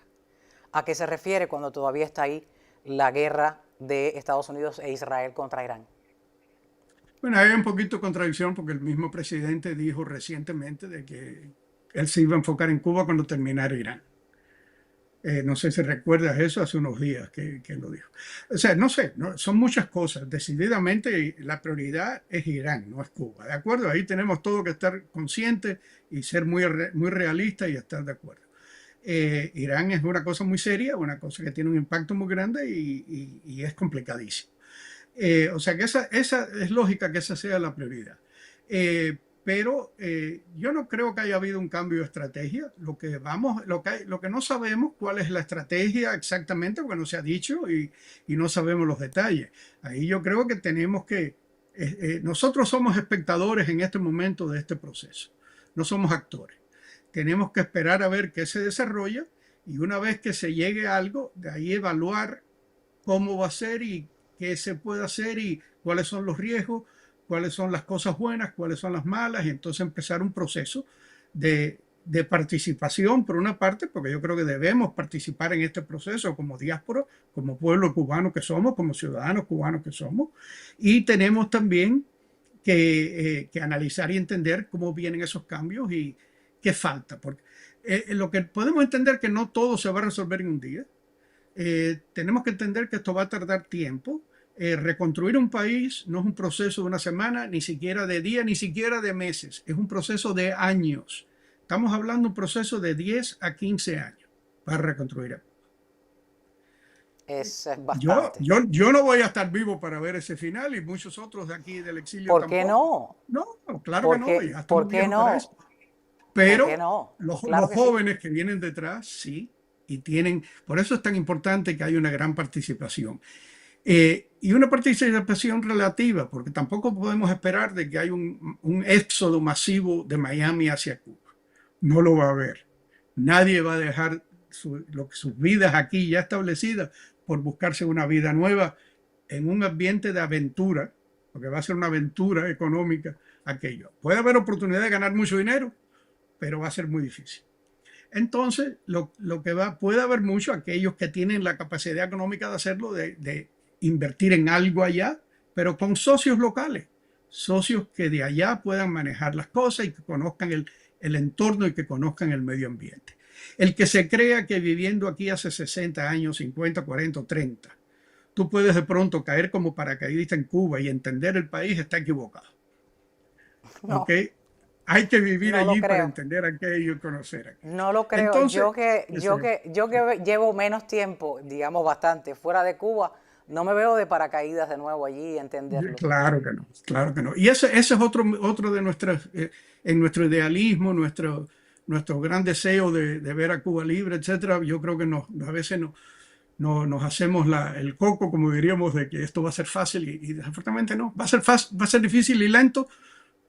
¿A qué se refiere cuando todavía está ahí la guerra de Estados Unidos e Israel contra Irán? Bueno, hay un poquito de contradicción porque el mismo presidente dijo recientemente de que él se iba a enfocar en Cuba cuando terminara Irán. No sé si recuerdas eso hace unos días que lo dijo. O sea, no sé, son muchas cosas. Decididamente la prioridad es Irán, no es Cuba. ¿De acuerdo? Ahí tenemos todo que estar conscientes y ser muy realistas y estar de acuerdo. Irán es una cosa muy seria, una cosa que tiene un impacto muy grande y es complicadísimo. O sea que esa es lógica que esa sea la prioridad. Pero yo no creo que haya habido un cambio de estrategia. Lo que no sabemos cuál es la estrategia exactamente, porque no se ha dicho y no sabemos los detalles. Ahí yo creo que tenemos que... nosotros somos espectadores en este momento de este proceso, no somos actores. Tenemos que esperar a ver qué se desarrolla Y una vez que se llegue a algo, de ahí evaluar cómo va a ser y qué se puede hacer y cuáles son los riesgos, cuáles son las cosas buenas, cuáles son las malas, y entonces empezar un proceso de participación, por una parte, porque yo creo que debemos participar en este proceso como diáspora, como pueblo cubano que somos, como ciudadanos cubanos que somos, y tenemos también que analizar y entender cómo vienen esos cambios y qué falta, porque lo que podemos entender que no todo se va a resolver en un día. Tenemos que entender que esto va a tardar tiempo. Reconstruir un país no es un proceso de una semana, ni siquiera de días, ni siquiera de meses. Es un proceso de años. Estamos hablando de un proceso de 10 a 15 años para reconstruir. Es bastante. Yo no voy a estar vivo para ver ese final y muchos otros de aquí del exilio ¿Por tampoco. qué no? No, claro que no. Ya estamos ¿Por qué viejos para no? eso. Pero ¿Por qué no? los Claro que sí. jóvenes que vienen detrás, sí, y tienen, por eso es tan importante que haya una gran participación. Y una participación relativa, porque tampoco podemos esperar de que haya un éxodo masivo de Miami hacia Cuba. No lo va a haber. Nadie va a dejar sus vidas aquí ya establecidas por buscarse una vida nueva en un ambiente de aventura, porque va a ser una aventura económica aquello. Puede haber oportunidad de ganar mucho dinero, pero va a ser muy difícil. Entonces, lo que puede haber mucho, aquellos que tienen la capacidad económica de hacerlo, de invertir en algo allá, pero con socios locales, socios que de allá puedan manejar las cosas y que conozcan el entorno y que conozcan el medio ambiente. El que se crea que viviendo aquí hace 60 años, 50, 40 o 30, tú puedes de pronto caer como paracaidista en Cuba y entender el país, está equivocado. No. ¿Okay? Hay que vivir No lo allí para creo. entender aquello y conocer aquello. No lo creo. Entonces, yo que llevo menos tiempo, digamos bastante, fuera de Cuba, no me veo de paracaídas de nuevo allí y entenderlo. Claro que no, claro que no. Y ese es otro de nuestras, en nuestro idealismo, nuestro gran deseo de ver a Cuba libre, etcétera. Yo creo que a veces nos hacemos el coco, como diríamos, de que esto va a ser fácil y desafortunadamente no. Va a ser fácil, va a ser difícil y lento,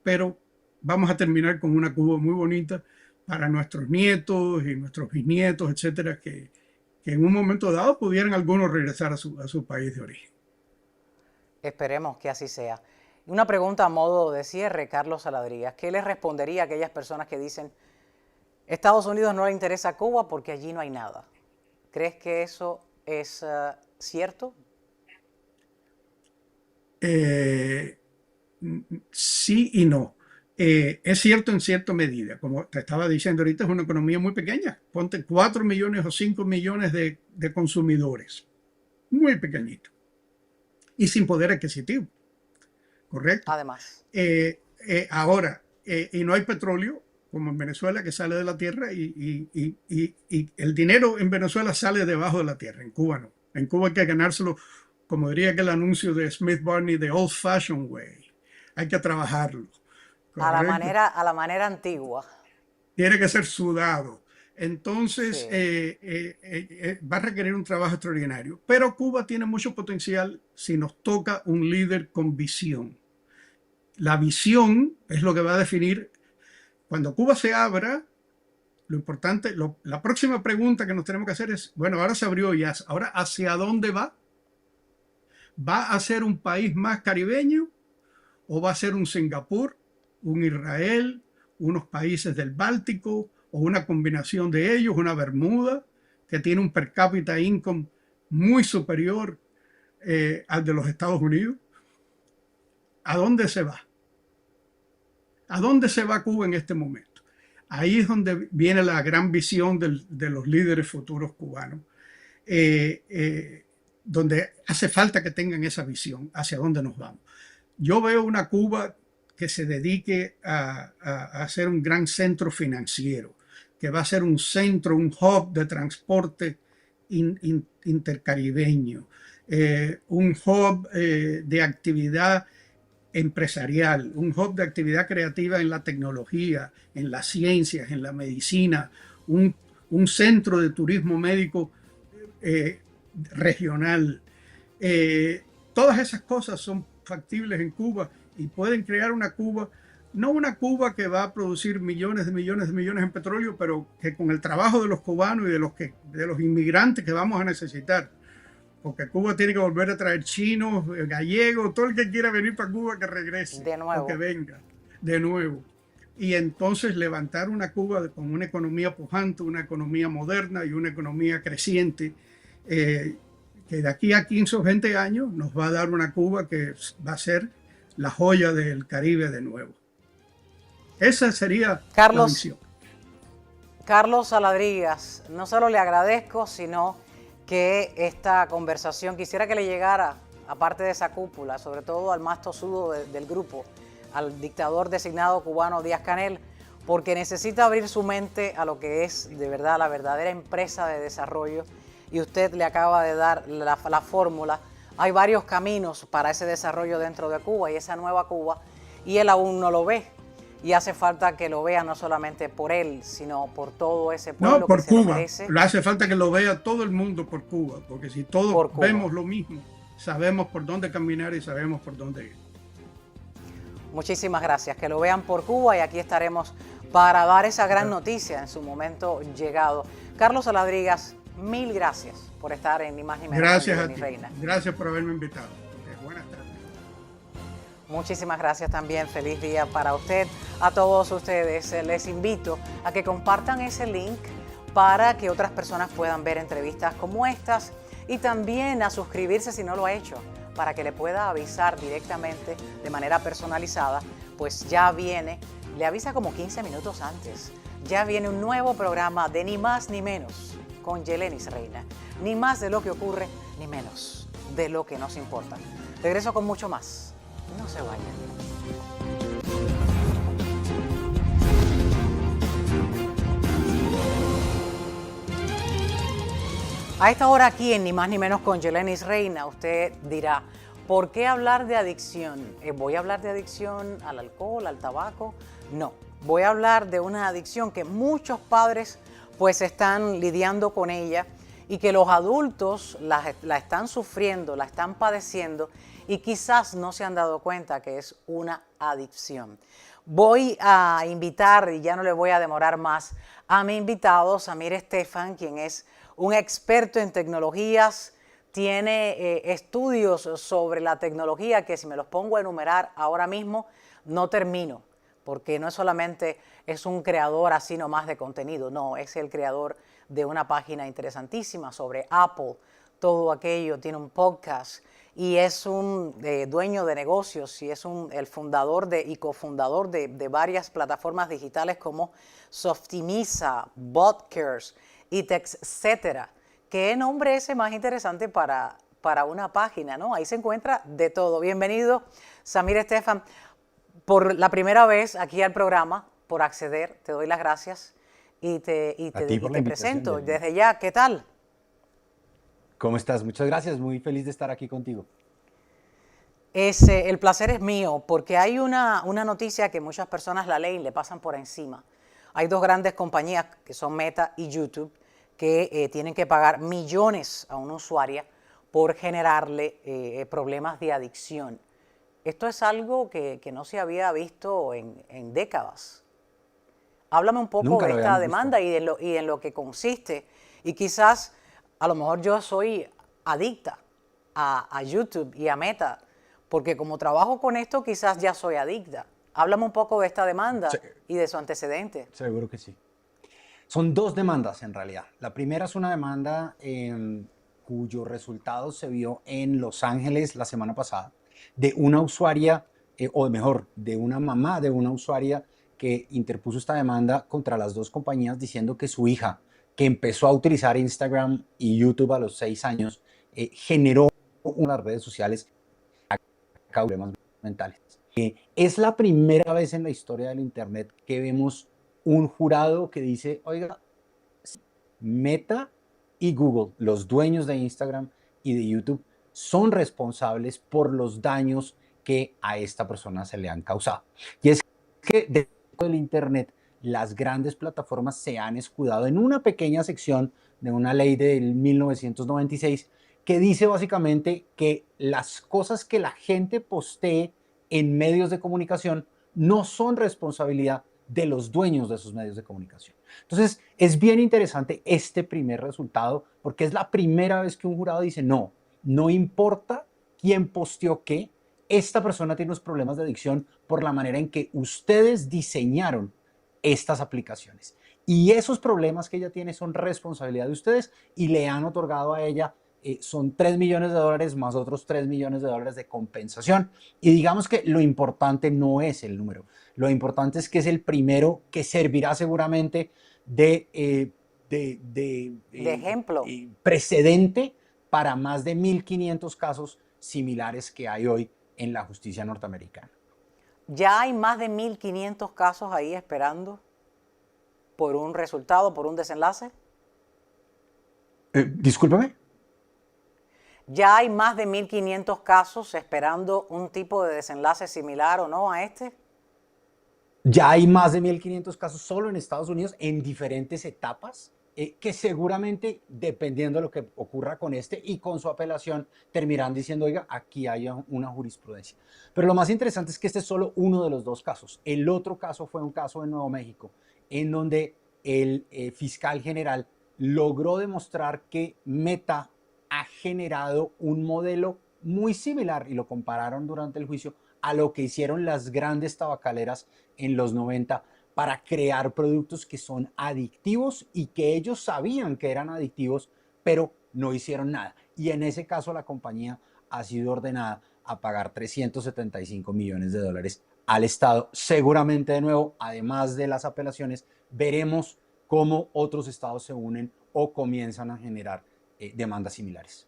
pero vamos a terminar con una Cuba muy bonita para nuestros nietos y nuestros bisnietos, etcétera, que en un momento dado pudieran algunos regresar a su país de origen. Esperemos que así sea. Una pregunta a modo de cierre, Carlos Saladrigas. ¿Qué les respondería a aquellas personas que dicen Estados Unidos no le interesa a Cuba porque allí no hay nada? ¿Crees que eso es cierto? Sí y no. Es cierto en cierta medida. Como te estaba diciendo ahorita, es una economía muy pequeña. Ponte 4 millones o 5 millones de consumidores. Muy pequeñito. Y sin poder adquisitivo. ¿Correcto? Además. Ahora, y no hay petróleo, como en Venezuela, que sale de la tierra y el dinero en Venezuela sale debajo de la tierra. En Cuba no. En Cuba hay que ganárselo, como diría aquel anuncio de Smith Barney, the old fashioned way. Hay que trabajarlo. A la manera antigua. Tiene que ser sudado. Entonces, Sí. va a requerir un trabajo extraordinario. Pero Cuba tiene mucho potencial si nos toca un líder con visión. La visión es lo que va a definir. Cuando Cuba se abra, lo importante, la próxima pregunta que nos tenemos que hacer es, bueno, ahora se abrió ya, ahora ¿hacia dónde va? ¿Va a ser un país más caribeño o va a ser un Singapur, un Israel, unos países del Báltico o una combinación de ellos, una Bermuda que tiene un per cápita income muy superior al de los Estados Unidos? ¿A dónde se va? ¿A dónde se va Cuba en este momento? Ahí es donde viene la gran visión de los líderes futuros cubanos, donde hace falta que tengan esa visión hacia dónde nos vamos. Yo veo una Cuba que se dedique a ser un gran centro financiero, que va a ser un centro, un hub de transporte intercaribeño, un hub de actividad empresarial, un hub de actividad creativa en la tecnología, en las ciencias, en la medicina, un centro de turismo médico regional. Todas esas cosas son factibles en Cuba y pueden crear una Cuba no una Cuba que va a producir millones de millones de millones en petróleo, pero que con el trabajo de los cubanos y de los inmigrantes que vamos a necesitar, porque Cuba tiene que volver a traer chinos, gallegos, todo el que quiera venir para Cuba que regrese, de nuevo, o que venga de nuevo. Y entonces levantar una Cuba con una economía pujante, una economía moderna y una economía creciente, que de aquí a 15 o 20 años nos va a dar una Cuba que va a ser la joya del Caribe de nuevo. Esa sería la visión. Carlos Saladrigas, no solo le agradezco, sino que esta conversación quisiera que le llegara, aparte de esa cúpula, sobre todo al más tosudo del grupo, al dictador designado cubano Díaz-Canel, porque necesita abrir su mente a lo que es de verdad la verdadera empresa de desarrollo, y usted le acaba de dar la fórmula. Hay varios caminos para ese desarrollo dentro de Cuba y esa nueva Cuba, y él aún no lo ve. Y hace falta que lo vea no solamente por él, sino por todo ese pueblo por que se Cuba. lo merece. Le hace falta que lo vea todo el mundo por Cuba, porque si todos vemos lo mismo, sabemos por dónde caminar y sabemos por dónde ir. Muchísimas gracias. Que lo vean por Cuba y aquí estaremos para dar esa gran noticia en su momento llegado. Carlos Saladrigas, mil gracias por estar en Ni Más Ni Menos. Gracias a ti. Reina. Gracias por haberme invitado. Buenas tardes. Muchísimas gracias también. Feliz día para usted. A todos ustedes les invito a que compartan ese link para que otras personas puedan ver entrevistas como estas y también a suscribirse si no lo ha hecho, para que le pueda avisar directamente de manera personalizada, pues ya viene, le avisa como 15 minutos antes, ya viene un nuevo programa de Ni Más Ni Menos con Yelenis Reina. Ni más de lo que ocurre, ni menos de lo que nos importa. Regreso con mucho más. No se vayan. A esta hora aquí en Ni Más Ni Menos con Yelenis Reina, usted dirá, ¿por qué hablar de adicción? ¿Voy a hablar de adicción al alcohol, al tabaco? No, voy a hablar de una adicción que muchos padres pues están lidiando con ella y que los adultos la están sufriendo, la están padeciendo y quizás no se han dado cuenta que es una adicción. Voy a invitar, y ya no le voy a demorar más, a mi invitado, Samir Estefan, quien es un experto en tecnologías, tiene estudios sobre la tecnología que si me los pongo a enumerar ahora mismo no termino, porque no es solamente es un creador así nomás de contenido, no, es el creador de una página interesantísima sobre Apple, todo aquello, tiene un podcast y es un dueño de negocios y es el fundador y cofundador de varias plataformas digitales como Softimiza, Botcares, etcétera. ¿Qué nombre ese más interesante para una página, ¿no? Ahí se encuentra de todo. Bienvenido, Samir Estefan, por la primera vez aquí al programa, por acceder. Te doy las gracias y te presento desde ya. ¿Qué tal? ¿Cómo estás? Muchas gracias. Muy feliz de estar aquí contigo. El placer es mío porque hay una noticia que muchas personas la leen y le pasan por encima. Hay dos grandes compañías que son Meta y YouTube que tienen que pagar millones a una usuaria por generarle problemas de adicción. Esto es algo que no se había visto en décadas. Háblame un poco de esta demanda y en lo que consiste. Y quizás, a lo mejor yo soy adicta a YouTube y a Meta, porque como trabajo con esto, quizás ya soy adicta. Háblame un poco de esta demanda y de su antecedente. Seguro que sí. Son dos demandas en realidad. La primera es una demanda cuyo resultado se vio en Los Ángeles la semana pasada, de una usuaria, o mejor, de una mamá de una usuaria que interpuso esta demanda contra las dos compañías diciendo que su hija, que empezó a utilizar Instagram y YouTube a los 6 años, generó unas redes sociales a problemas mentales. Es la primera vez en la historia del Internet que vemos un jurado que dice, oiga, Meta y Google, los dueños de Instagram y de YouTube, son responsables por los daños que a esta persona se le han causado. Y es que dentro del Internet, las grandes plataformas se han escudado en una pequeña sección de una ley del 1996 que dice básicamente que las cosas que la gente postee en medios de comunicación no son responsabilidad de los dueños de esos medios de comunicación. Entonces, es bien interesante este primer resultado porque es la primera vez que un jurado dice, no, no importa quién posteó qué, esta persona tiene unos problemas de adicción por la manera en que ustedes diseñaron estas aplicaciones. Y esos problemas que ella tiene son responsabilidad de ustedes y le han otorgado a ella, son $3 millones más otros $3 millones de compensación. Y digamos que lo importante no es el número, lo importante es que es el primero que servirá seguramente de ejemplo. Precedente para más de 1.500 casos similares que hay hoy en la justicia norteamericana. Ya hay más de 1.500 casos ahí esperando por un resultado, por un desenlace. Discúlpeme. Ya hay más de 1.500 casos esperando un tipo de desenlace similar o no a este. Ya hay más de 1.500 casos solo en Estados Unidos en diferentes etapas, que seguramente, dependiendo de lo que ocurra con este y con su apelación, terminarán diciendo, oiga, aquí hay una jurisprudencia. Pero lo más interesante es que este es solo uno de los dos casos. El otro caso fue un caso en Nuevo México, en donde el fiscal general logró demostrar que Meta ha generado un modelo muy similar, y lo compararon durante el juicio, a lo que hicieron las grandes tabacaleras en los 90 para crear productos que son adictivos y que ellos sabían que eran adictivos, pero no hicieron nada. Y en ese caso la compañía ha sido ordenada a pagar $375 millones al Estado. Seguramente, de nuevo, además de las apelaciones, veremos cómo otros estados se unen o comienzan a generar demandas similares.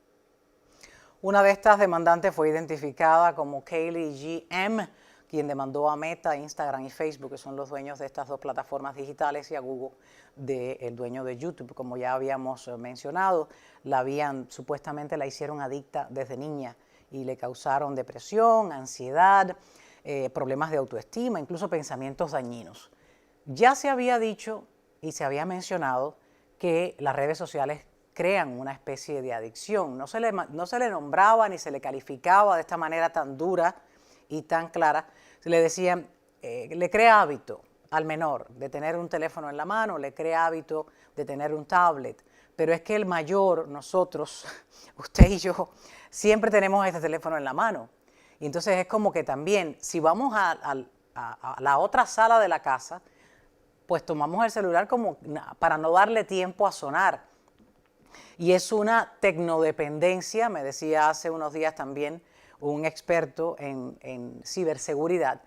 Una de estas demandantes fue identificada como Kaylee G.M., quien demandó a Meta, Instagram y Facebook, que son los dueños de estas dos plataformas digitales, y a Google, el dueño de YouTube. Como ya habíamos mencionado, supuestamente la hicieron adicta desde niña y le causaron depresión, ansiedad, problemas de autoestima, incluso pensamientos dañinos. Ya se había dicho y se había mencionado que las redes sociales crean una especie de adicción. No se le nombraba ni se le calificaba de esta manera tan dura y tan clara. Se le decían, le crea hábito al menor de tener un teléfono en la mano, le crea hábito de tener un tablet, pero es que el mayor, nosotros, usted y yo, siempre tenemos este teléfono en la mano. Y entonces es como que también, si vamos a la otra sala de la casa, pues tomamos el celular como para no darle tiempo a sonar. Y es una tecnodependencia, me decía hace unos días también un experto en ciberseguridad,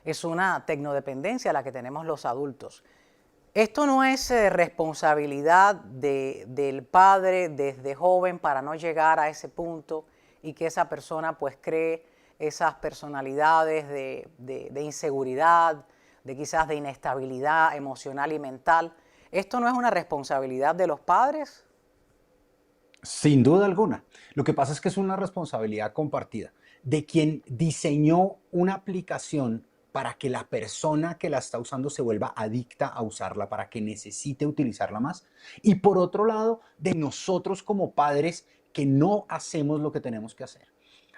es una tecnodependencia la que tenemos los adultos. Esto no es responsabilidad del padre desde joven para no llegar a ese punto y que esa persona pues cree esas personalidades de inseguridad, de quizás de inestabilidad emocional y mental. ¿Esto no es una responsabilidad de los padres? Sin duda alguna. Lo que pasa es que es una responsabilidad compartida de quien diseñó una aplicación para que la persona que la está usando se vuelva adicta a usarla, para que necesite utilizarla más. Y por otro lado, de nosotros como padres que no hacemos lo que tenemos que hacer.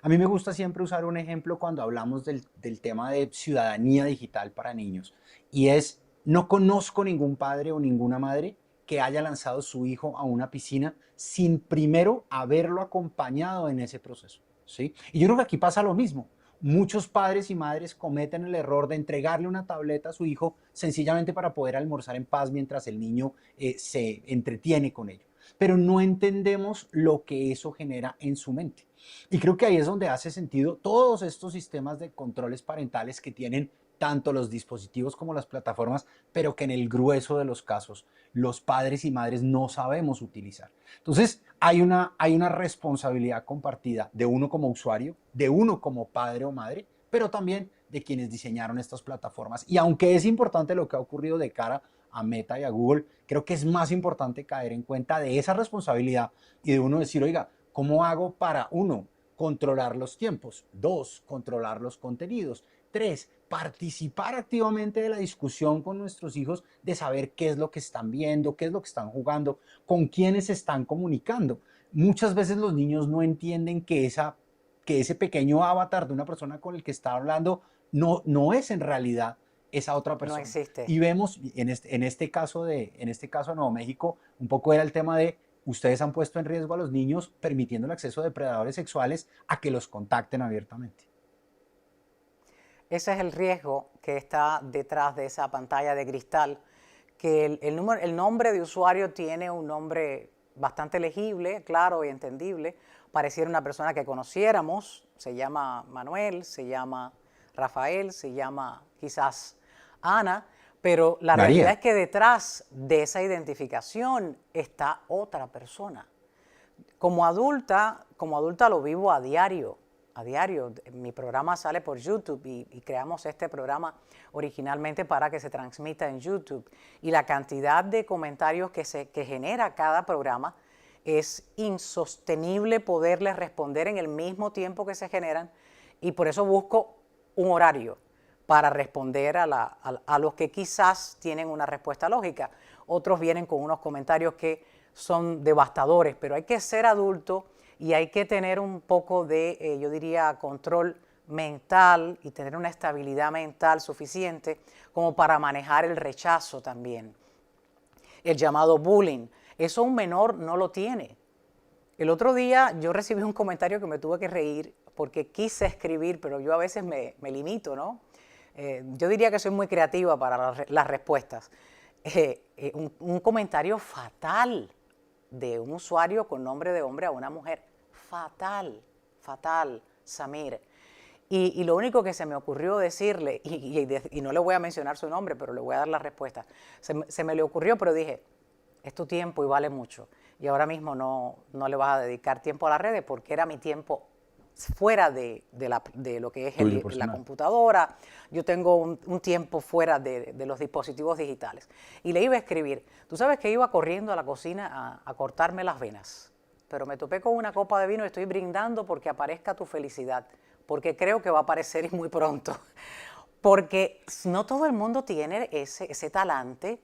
A mí me gusta siempre usar un ejemplo cuando hablamos del tema de ciudadanía digital para niños. Y es, no conozco ningún padre o ninguna madre que haya lanzado su hijo a una piscina sin primero haberlo acompañado en ese proceso, ¿sí? Y yo creo que aquí pasa lo mismo. Muchos padres y madres cometen el error de entregarle una tableta a su hijo sencillamente para poder almorzar en paz mientras el niño se entretiene con ello. Pero no entendemos lo que eso genera en su mente. Y creo que ahí es donde hace sentido todos estos sistemas de controles parentales que tienen tanto los dispositivos como las plataformas, pero que en el grueso de los casos los padres y madres no sabemos utilizar. Entonces hay una responsabilidad compartida de uno como usuario, de uno como padre o madre, pero también de quienes diseñaron estas plataformas. Y aunque es importante lo que ha ocurrido de cara a Meta y a Google, creo que es más importante caer en cuenta de esa responsabilidad y de uno decir, oiga, ¿cómo hago para, uno, controlar los tiempos? Dos, controlar los contenidos. Tres, participar activamente de la discusión con nuestros hijos de saber qué es lo que están viendo, qué es lo que están jugando, con quiénes se están comunicando. Muchas veces los niños no entienden que ese pequeño avatar de una persona con el que está hablando no es en realidad esa otra No persona. existe. Y vemos en este caso de Nuevo México, un poco era el tema de ustedes han puesto en riesgo a los niños permitiendo el acceso de depredadores sexuales a que los contacten abiertamente. Ese es el riesgo que está detrás de esa pantalla de cristal, que el nombre de usuario tiene un nombre bastante legible, claro y entendible. Pareciera una persona que conociéramos, se llama Manuel, se llama Rafael, se llama quizás Ana, pero la María. realidad es que detrás de esa identificación está otra persona. Como adulta lo vivo a diario. Mi programa sale por YouTube y creamos este programa originalmente para que se transmita en YouTube. Y la cantidad de comentarios que genera cada programa es insostenible poderles responder en el mismo tiempo que se generan, y por eso busco un horario para responder a los que quizás tienen una respuesta lógica. Otros vienen con unos comentarios que son devastadores, pero hay que ser adulto y hay que tener un poco de, yo diría, control mental y tener una estabilidad mental suficiente como para manejar el rechazo también. El llamado bullying, eso un menor no lo tiene. El otro día yo recibí un comentario que me tuve que reír porque quise escribir, pero yo a veces me limito, ¿no? Yo diría que soy muy creativa para las respuestas. Un comentario fatal de un usuario con nombre de hombre a una mujer. Fatal, Samir. Y lo único que se me ocurrió decirle, y no le voy a mencionar su nombre, pero le voy a dar la respuesta, se me le ocurrió, pero dije, es tu tiempo y vale mucho. Y ahora mismo no le vas a dedicar tiempo a las redes porque era mi tiempo fuera de lo que es la computadora. Yo tengo un tiempo fuera de los dispositivos digitales. Y le iba a escribir, tú sabes que iba corriendo a la cocina a cortarme las venas, pero me topé con una copa de vino y estoy brindando porque aparezca tu felicidad, porque creo que va a aparecer y muy pronto. Porque no todo el mundo tiene ese talante,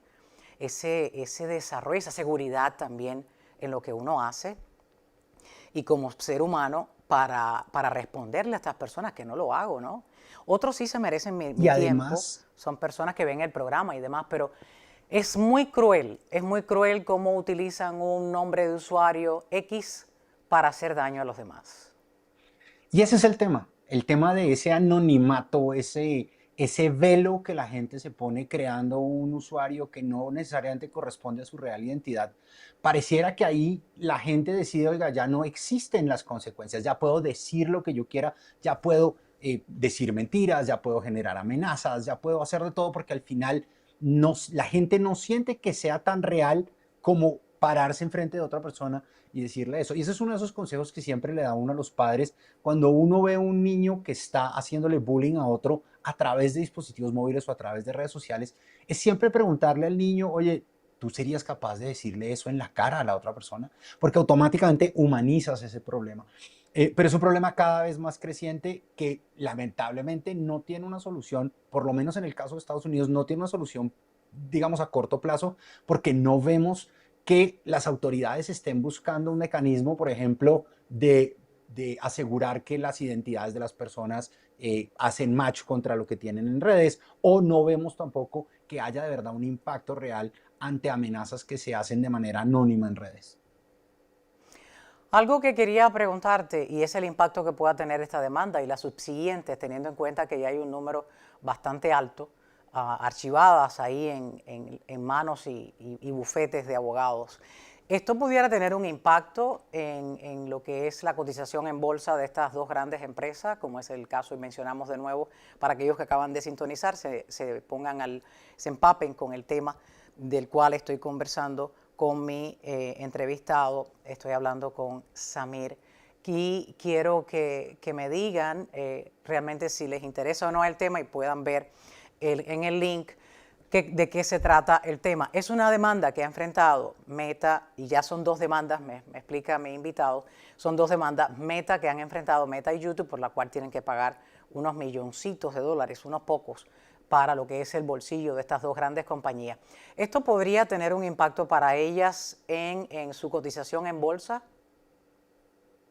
ese desarrollo, esa seguridad también en lo que uno hace y como ser humano para responderle a estas personas, que no lo hago, ¿no? Otros sí se merecen mi tiempo, son personas que ven el programa y demás, pero es muy cruel cómo utilizan un nombre de usuario X para hacer daño a los demás. Y ese es el tema de ese anonimato, ese velo que la gente se pone creando un usuario que no necesariamente corresponde a su real identidad. Pareciera que ahí la gente decide, oiga, ya no existen las consecuencias, ya puedo decir lo que yo quiera, ya puedo decir mentiras, ya puedo generar amenazas, ya puedo hacer de todo, porque al final la gente no siente que sea tan real como pararse enfrente de otra persona y decirle eso. Y ese es uno de esos consejos que siempre le da uno a los padres cuando uno ve a un niño que está haciéndole bullying a otro a través de dispositivos móviles o a través de redes sociales, es siempre preguntarle al niño, oye, ¿tú serías capaz de decirle eso en la cara a la otra persona? Porque automáticamente humanizas ese problema. Pero es un problema cada vez más creciente que lamentablemente no tiene una solución, por lo menos en el caso de Estados Unidos, no tiene una solución, digamos, a corto plazo, porque no vemos que las autoridades estén buscando un mecanismo, por ejemplo, de asegurar que las identidades de las personas hacen match contra lo que tienen en redes, o no vemos tampoco que haya de verdad un impacto real ante amenazas que se hacen de manera anónima en redes. Algo que quería preguntarte, y es el impacto que pueda tener esta demanda y las subsiguientes, teniendo en cuenta que ya hay un número bastante alto archivadas ahí en manos y bufetes de abogados. ¿Esto pudiera tener un impacto en lo que es la cotización en bolsa de estas dos grandes empresas, como es el caso, y mencionamos de nuevo, para aquellos que acaban de sintonizar, se empapen con el tema del cual estoy conversando con mi entrevistado? Estoy hablando con Samir. Y quiero que me digan realmente si les interesa o no el tema y puedan ver en el link de qué se trata el tema. Es una demanda que ha enfrentado Meta, y ya son dos demandas, me explica mi invitado, son dos demandas Meta que han enfrentado Meta y YouTube, por la cual tienen que pagar unos milloncitos de dólares, unos pocos, para lo que es el bolsillo de estas dos grandes compañías. ¿Esto podría tener un impacto para ellas en su cotización en bolsa?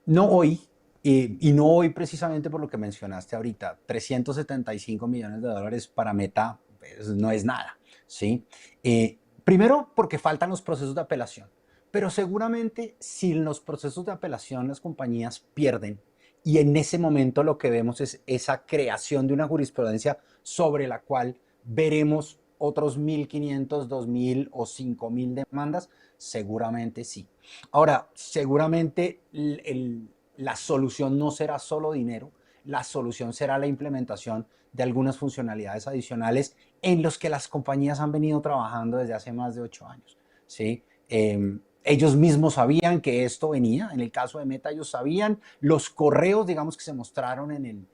No hoy, Y no hoy precisamente por lo que mencionaste ahorita, 375 millones de dólares para Meta pues, no es nada, ¿sí? Primero porque faltan los procesos de apelación, pero seguramente si en los procesos de apelación las compañías pierden y en ese momento lo que vemos es esa creación de una jurisprudencia sobre la cual veremos otros 1.500, 2.000 o 5.000 demandas, seguramente sí. Ahora, seguramente la solución no será solo dinero, la solución será la implementación de algunas funcionalidades adicionales en los que las compañías han venido trabajando desde hace más de 8 años, ¿sí? Ellos mismos sabían que esto venía, en el caso de Meta ellos sabían, los correos, digamos, que se mostraron en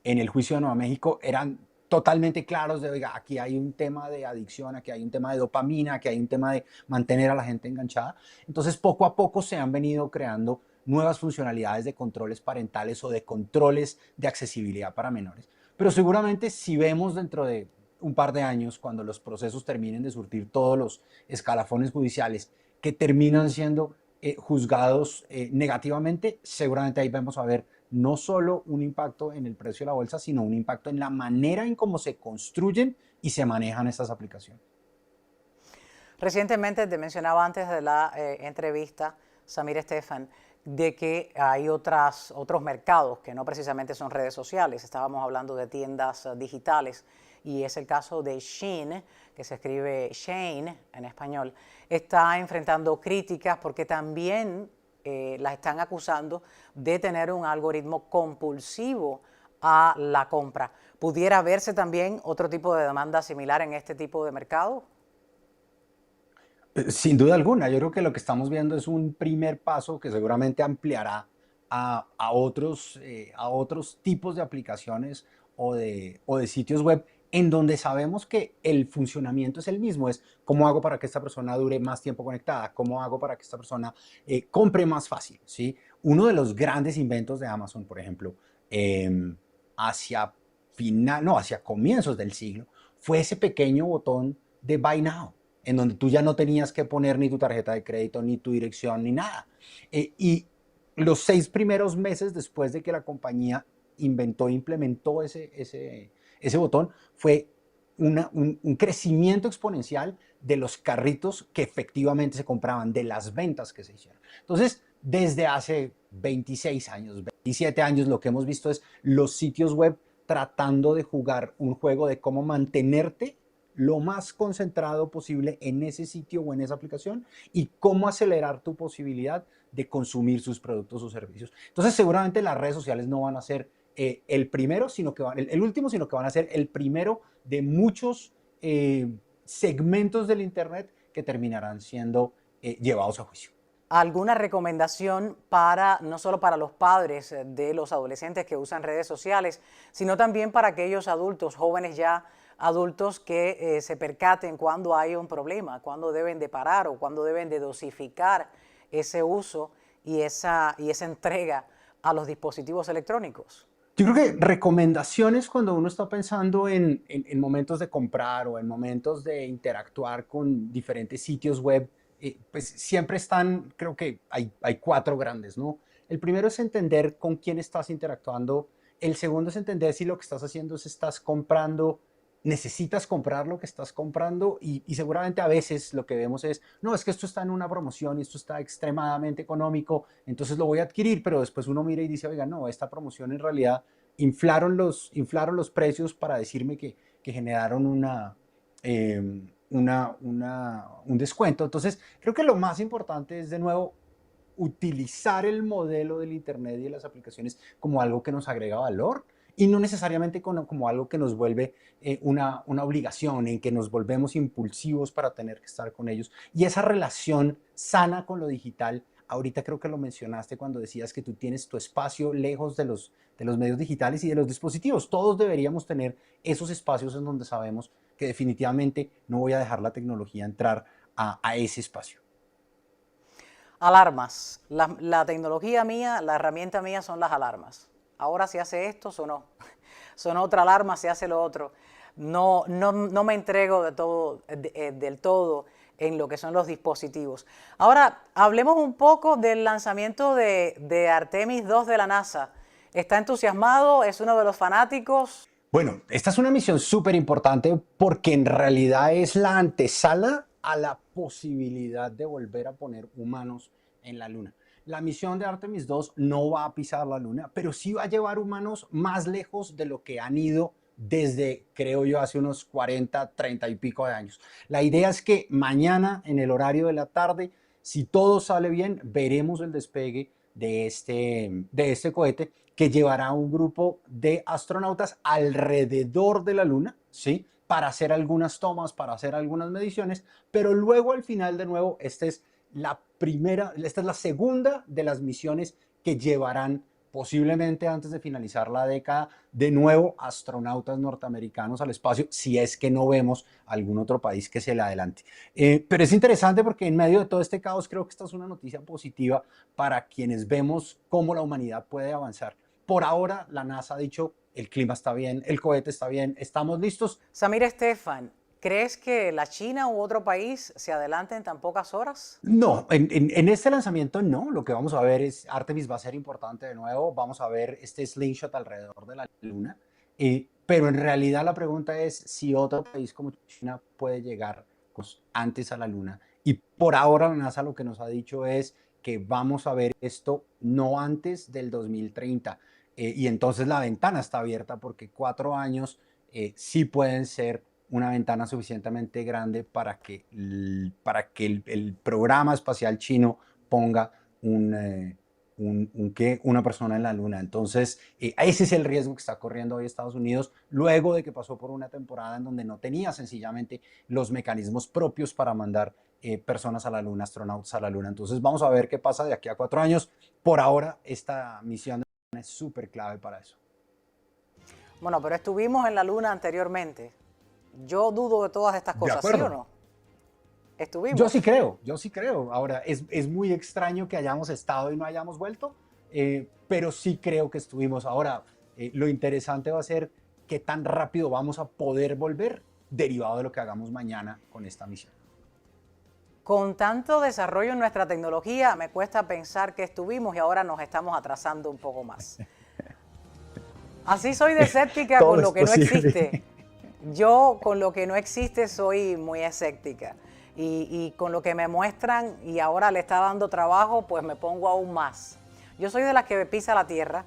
el juicio de Nueva México eran totalmente claros de, oiga, aquí hay un tema de adicción, aquí hay un tema de dopamina, aquí hay un tema de mantener a la gente enganchada. Entonces, poco a poco se han venido creando nuevas funcionalidades de controles parentales o de controles de accesibilidad para menores. Pero seguramente si vemos dentro de un par de años, cuando los procesos terminen de surtir todos los escalafones judiciales que terminan siendo juzgados negativamente, seguramente ahí vamos a ver no solo un impacto en el precio de la bolsa, sino un impacto en la manera en cómo se construyen y se manejan estas aplicaciones. Recientemente te mencionaba antes de la entrevista, Samir Estefan, de que hay otros mercados que no precisamente son redes sociales. Estábamos hablando de tiendas digitales y es el caso de Shein, que se escribe Shane en español. Está enfrentando críticas porque también las están acusando de tener un algoritmo compulsivo a la compra. ¿Pudiera verse también otro tipo de demanda similar en este tipo de mercado? Sin duda alguna, yo creo que lo que estamos viendo es un primer paso que seguramente ampliará a otros tipos de aplicaciones o de sitios web en donde sabemos que el funcionamiento es el mismo, es cómo hago para que esta persona dure más tiempo conectada, cómo hago para que esta persona compre más fácil, ¿sí? Uno de los grandes inventos de Amazon, por ejemplo, hacia comienzos del siglo, fue ese pequeño botón de Buy Now, en donde tú ya no tenías que poner ni tu tarjeta de crédito, ni tu dirección, ni nada. Y los 6 primeros meses después de que la compañía implementó ese botón, fue un crecimiento exponencial de los carritos que efectivamente se compraban, de las ventas que se hicieron. Entonces, desde hace 26 años, 27 años, lo que hemos visto es los sitios web tratando de jugar un juego de cómo mantenerte lo más concentrado posible en ese sitio o en esa aplicación y cómo acelerar tu posibilidad de consumir sus productos o servicios. Entonces, seguramente las redes sociales no van a ser el primero, el último, sino que van a ser el primero de muchos segmentos del Internet que terminarán siendo llevados a juicio. ¿Alguna recomendación para, no solo para los padres de los adolescentes que usan redes sociales, sino también para aquellos adultos, jóvenes ya adultos que se percaten cuando hay un problema, cuando deben de parar o cuando deben de dosificar ese uso y esa entrega a los dispositivos electrónicos? Yo creo que recomendaciones cuando uno está pensando en momentos de comprar o en momentos de interactuar con diferentes sitios web, pues siempre están, creo que hay 4 grandes, ¿no? El primero es entender con quién estás interactuando. El segundo es entender si lo que estás haciendo es estás comprando, necesitas comprar lo que estás comprando y seguramente a veces lo que vemos es, no, es que esto está en una promoción y esto está extremadamente económico, entonces lo voy a adquirir, pero después uno mira y dice, oiga, no, esta promoción en realidad inflaron los precios para decirme que generaron un descuento. Entonces, creo que lo más importante es, de nuevo, utilizar el modelo del Internet y de las aplicaciones como algo que nos agrega valor y no necesariamente como algo que nos vuelve una obligación, en que nos volvemos impulsivos para tener que estar con ellos. Y esa relación sana con lo digital, ahorita creo que lo mencionaste cuando decías que tú tienes tu espacio lejos de los medios digitales y de los dispositivos. Todos deberíamos tener esos espacios en donde sabemos que definitivamente no voy a dejar la tecnología entrar a ese espacio. Alarmas. La tecnología mía, la herramienta mía son las alarmas. Ahora se hace esto, sonó. Sonó otra alarma, se hace lo otro. No me entrego del todo en lo que son los dispositivos. Ahora, hablemos un poco del lanzamiento de Artemis II de la NASA. ¿Está entusiasmado? ¿Es uno de los fanáticos? Bueno, esta es una misión súper importante porque en realidad es la antesala a la posibilidad de volver a poner humanos en la Luna. La misión de Artemis II no va a pisar la Luna, pero sí va a llevar humanos más lejos de lo que han ido desde, creo yo, hace unos 40, 30 y pico de años. La idea es que mañana, en el horario de la tarde, si todo sale bien, veremos el despegue de este cohete que llevará a un grupo de astronautas alrededor de la Luna, ¿sí? Para hacer algunas tomas, para hacer algunas mediciones, pero luego al final, de nuevo, esta es la segunda de las misiones que llevarán posiblemente antes de finalizar la década, de nuevo astronautas norteamericanos al espacio, si es que no vemos algún otro país que se le adelante. Pero es interesante porque en medio de todo este caos creo que esta es una noticia positiva para quienes vemos cómo la humanidad puede avanzar. Por ahora la NASA ha dicho, el clima está bien, el cohete está bien, estamos listos. Samir Estefan, ¿crees que la China u otro país se adelante en tan pocas horas? No, en este lanzamiento no. Lo que vamos a ver es, Artemis va a ser importante de nuevo, vamos a ver este slingshot alrededor de la Luna, pero en realidad la pregunta es si otro país como China puede llegar antes a la Luna. Y por ahora la NASA lo que nos ha dicho es que vamos a ver esto no antes del 2030. Y entonces la ventana está abierta porque 4 años sí pueden ser una ventana suficientemente grande para que el programa espacial chino ponga una persona en la Luna. Entonces, ese es el riesgo que está corriendo hoy Estados Unidos, luego de que pasó por una temporada en donde no tenía sencillamente los mecanismos propios para mandar personas a la Luna, astronautas a la Luna. Entonces, vamos a ver qué pasa de aquí a 4 años. Por ahora, esta misión es súper clave para eso. Bueno, pero estuvimos en la Luna anteriormente. Yo dudo de todas estas cosas, ¿sí o no? ¿Estuvimos? Yo sí creo. Ahora, es muy extraño que hayamos estado y no hayamos vuelto, pero sí creo que estuvimos. Ahora, lo interesante va a ser qué tan rápido vamos a poder volver, derivado de lo que hagamos mañana con esta misión. Con tanto desarrollo en nuestra tecnología, me cuesta pensar que estuvimos y ahora nos estamos atrasando un poco más. Así soy de escéptica con lo que no existe. Yo con lo que no existe soy muy escéptica y con lo que me muestran y ahora le está dando trabajo, pues me pongo aún más. Yo soy de las que pisa la tierra.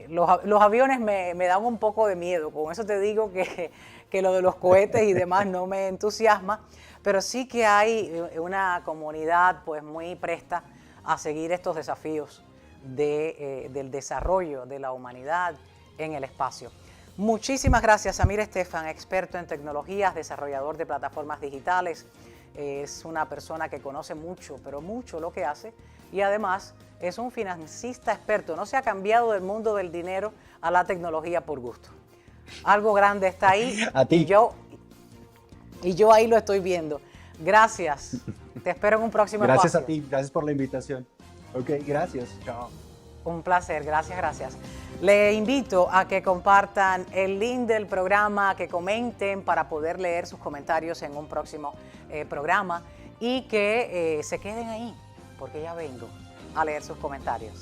Los aviones me dan un poco de miedo, con eso te digo que lo de los cohetes y demás no me entusiasma, pero sí que hay una comunidad pues muy presta a seguir estos desafíos del desarrollo de la humanidad en el espacio. Muchísimas gracias, Samir Estefan, experto en tecnologías, desarrollador de plataformas digitales. Es una persona que conoce mucho, pero mucho lo que hace y además es un financista experto. No se ha cambiado del mundo del dinero a la tecnología por gusto. Algo grande está ahí. A ti. Y yo ahí lo estoy viendo. Gracias. Te espero en un próximo espacio. Gracias a ti, gracias por la invitación. Ok, gracias. Chao. Un placer, gracias. Le invito a que compartan el link del programa, que comenten para poder leer sus comentarios en un próximo programa y que se queden ahí, porque ya vengo a leer sus comentarios.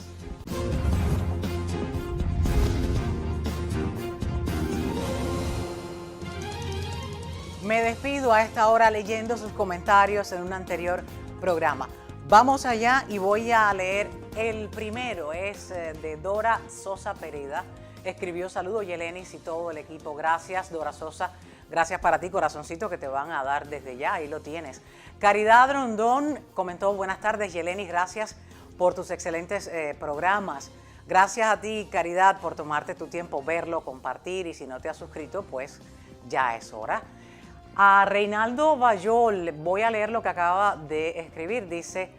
Me despido a esta hora leyendo sus comentarios en un anterior programa. Vamos allá y voy a leer el primero, es de Dora Sosa Pereda. Escribió: saludos Yelenis y todo el equipo. Gracias, Dora Sosa. Gracias para ti, corazoncito, que te van a dar desde ya, ahí lo tienes. Caridad Rondón comentó: buenas tardes Yelenis, gracias por tus excelentes programas. Gracias a ti, Caridad, por tomarte tu tiempo, verlo, compartir, y si no te has suscrito, pues ya es hora. A Reinaldo Bayol, voy a leer lo que acaba de escribir. Dice: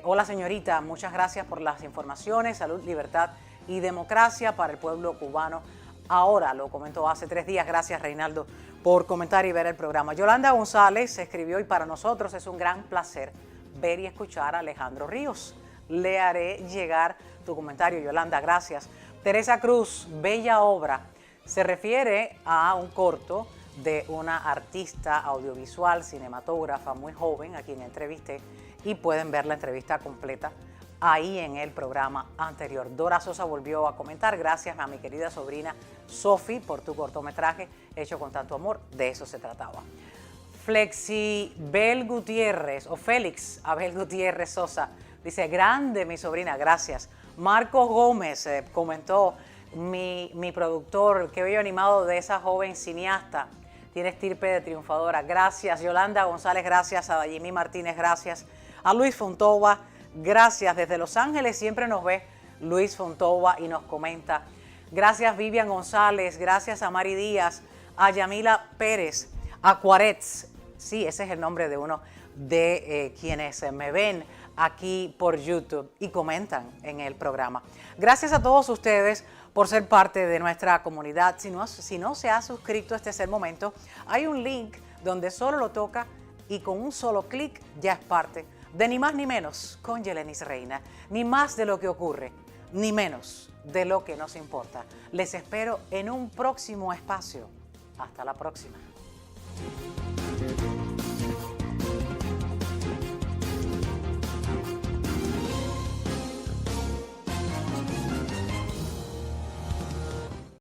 hola señorita, muchas gracias por las informaciones, salud, libertad y democracia para el pueblo cubano. Ahora, lo comentó hace 3 días. Gracias Reinaldo por comentar y ver el programa. Yolanda González escribió: y para nosotros es un gran placer ver y escuchar a Alejandro Ríos. Le haré llegar tu comentario, Yolanda, gracias. Teresa Cruz, bella obra. Se refiere a un corto de una artista audiovisual, cinematógrafa muy joven, a quien entrevisté, y pueden ver la entrevista completa ahí en el programa anterior. Dora Sosa volvió a comentar: gracias a mi querida sobrina Sofi por tu cortometraje hecho con tanto amor. De eso se trataba. Flexibel Gutiérrez, o Félix Abel Gutiérrez Sosa, dice: grande mi sobrina, gracias. Marcos Gómez comentó: mi productor, qué bello animado de esa joven cineasta, tiene estirpe de triunfadora. Gracias. Yolanda González, gracias. A Dayimi Martínez, gracias. A Luis Fontova, gracias. Desde Los Ángeles siempre nos ve Luis Fontova y nos comenta. Gracias Vivian González, gracias a Mari Díaz, a Yamila Pérez, a Cuaretz. Sí, ese es el nombre de uno de quienes me ven aquí por YouTube y comentan en el programa. Gracias a todos ustedes por ser parte de nuestra comunidad. Si no se ha suscrito, este es el momento. Hay un link donde solo lo toca y con un solo clic ya es parte de Ni Más Ni Menos con Yelenis Reina. Ni más de lo que ocurre, ni menos de lo que nos importa. Les espero en un próximo espacio. Hasta la próxima.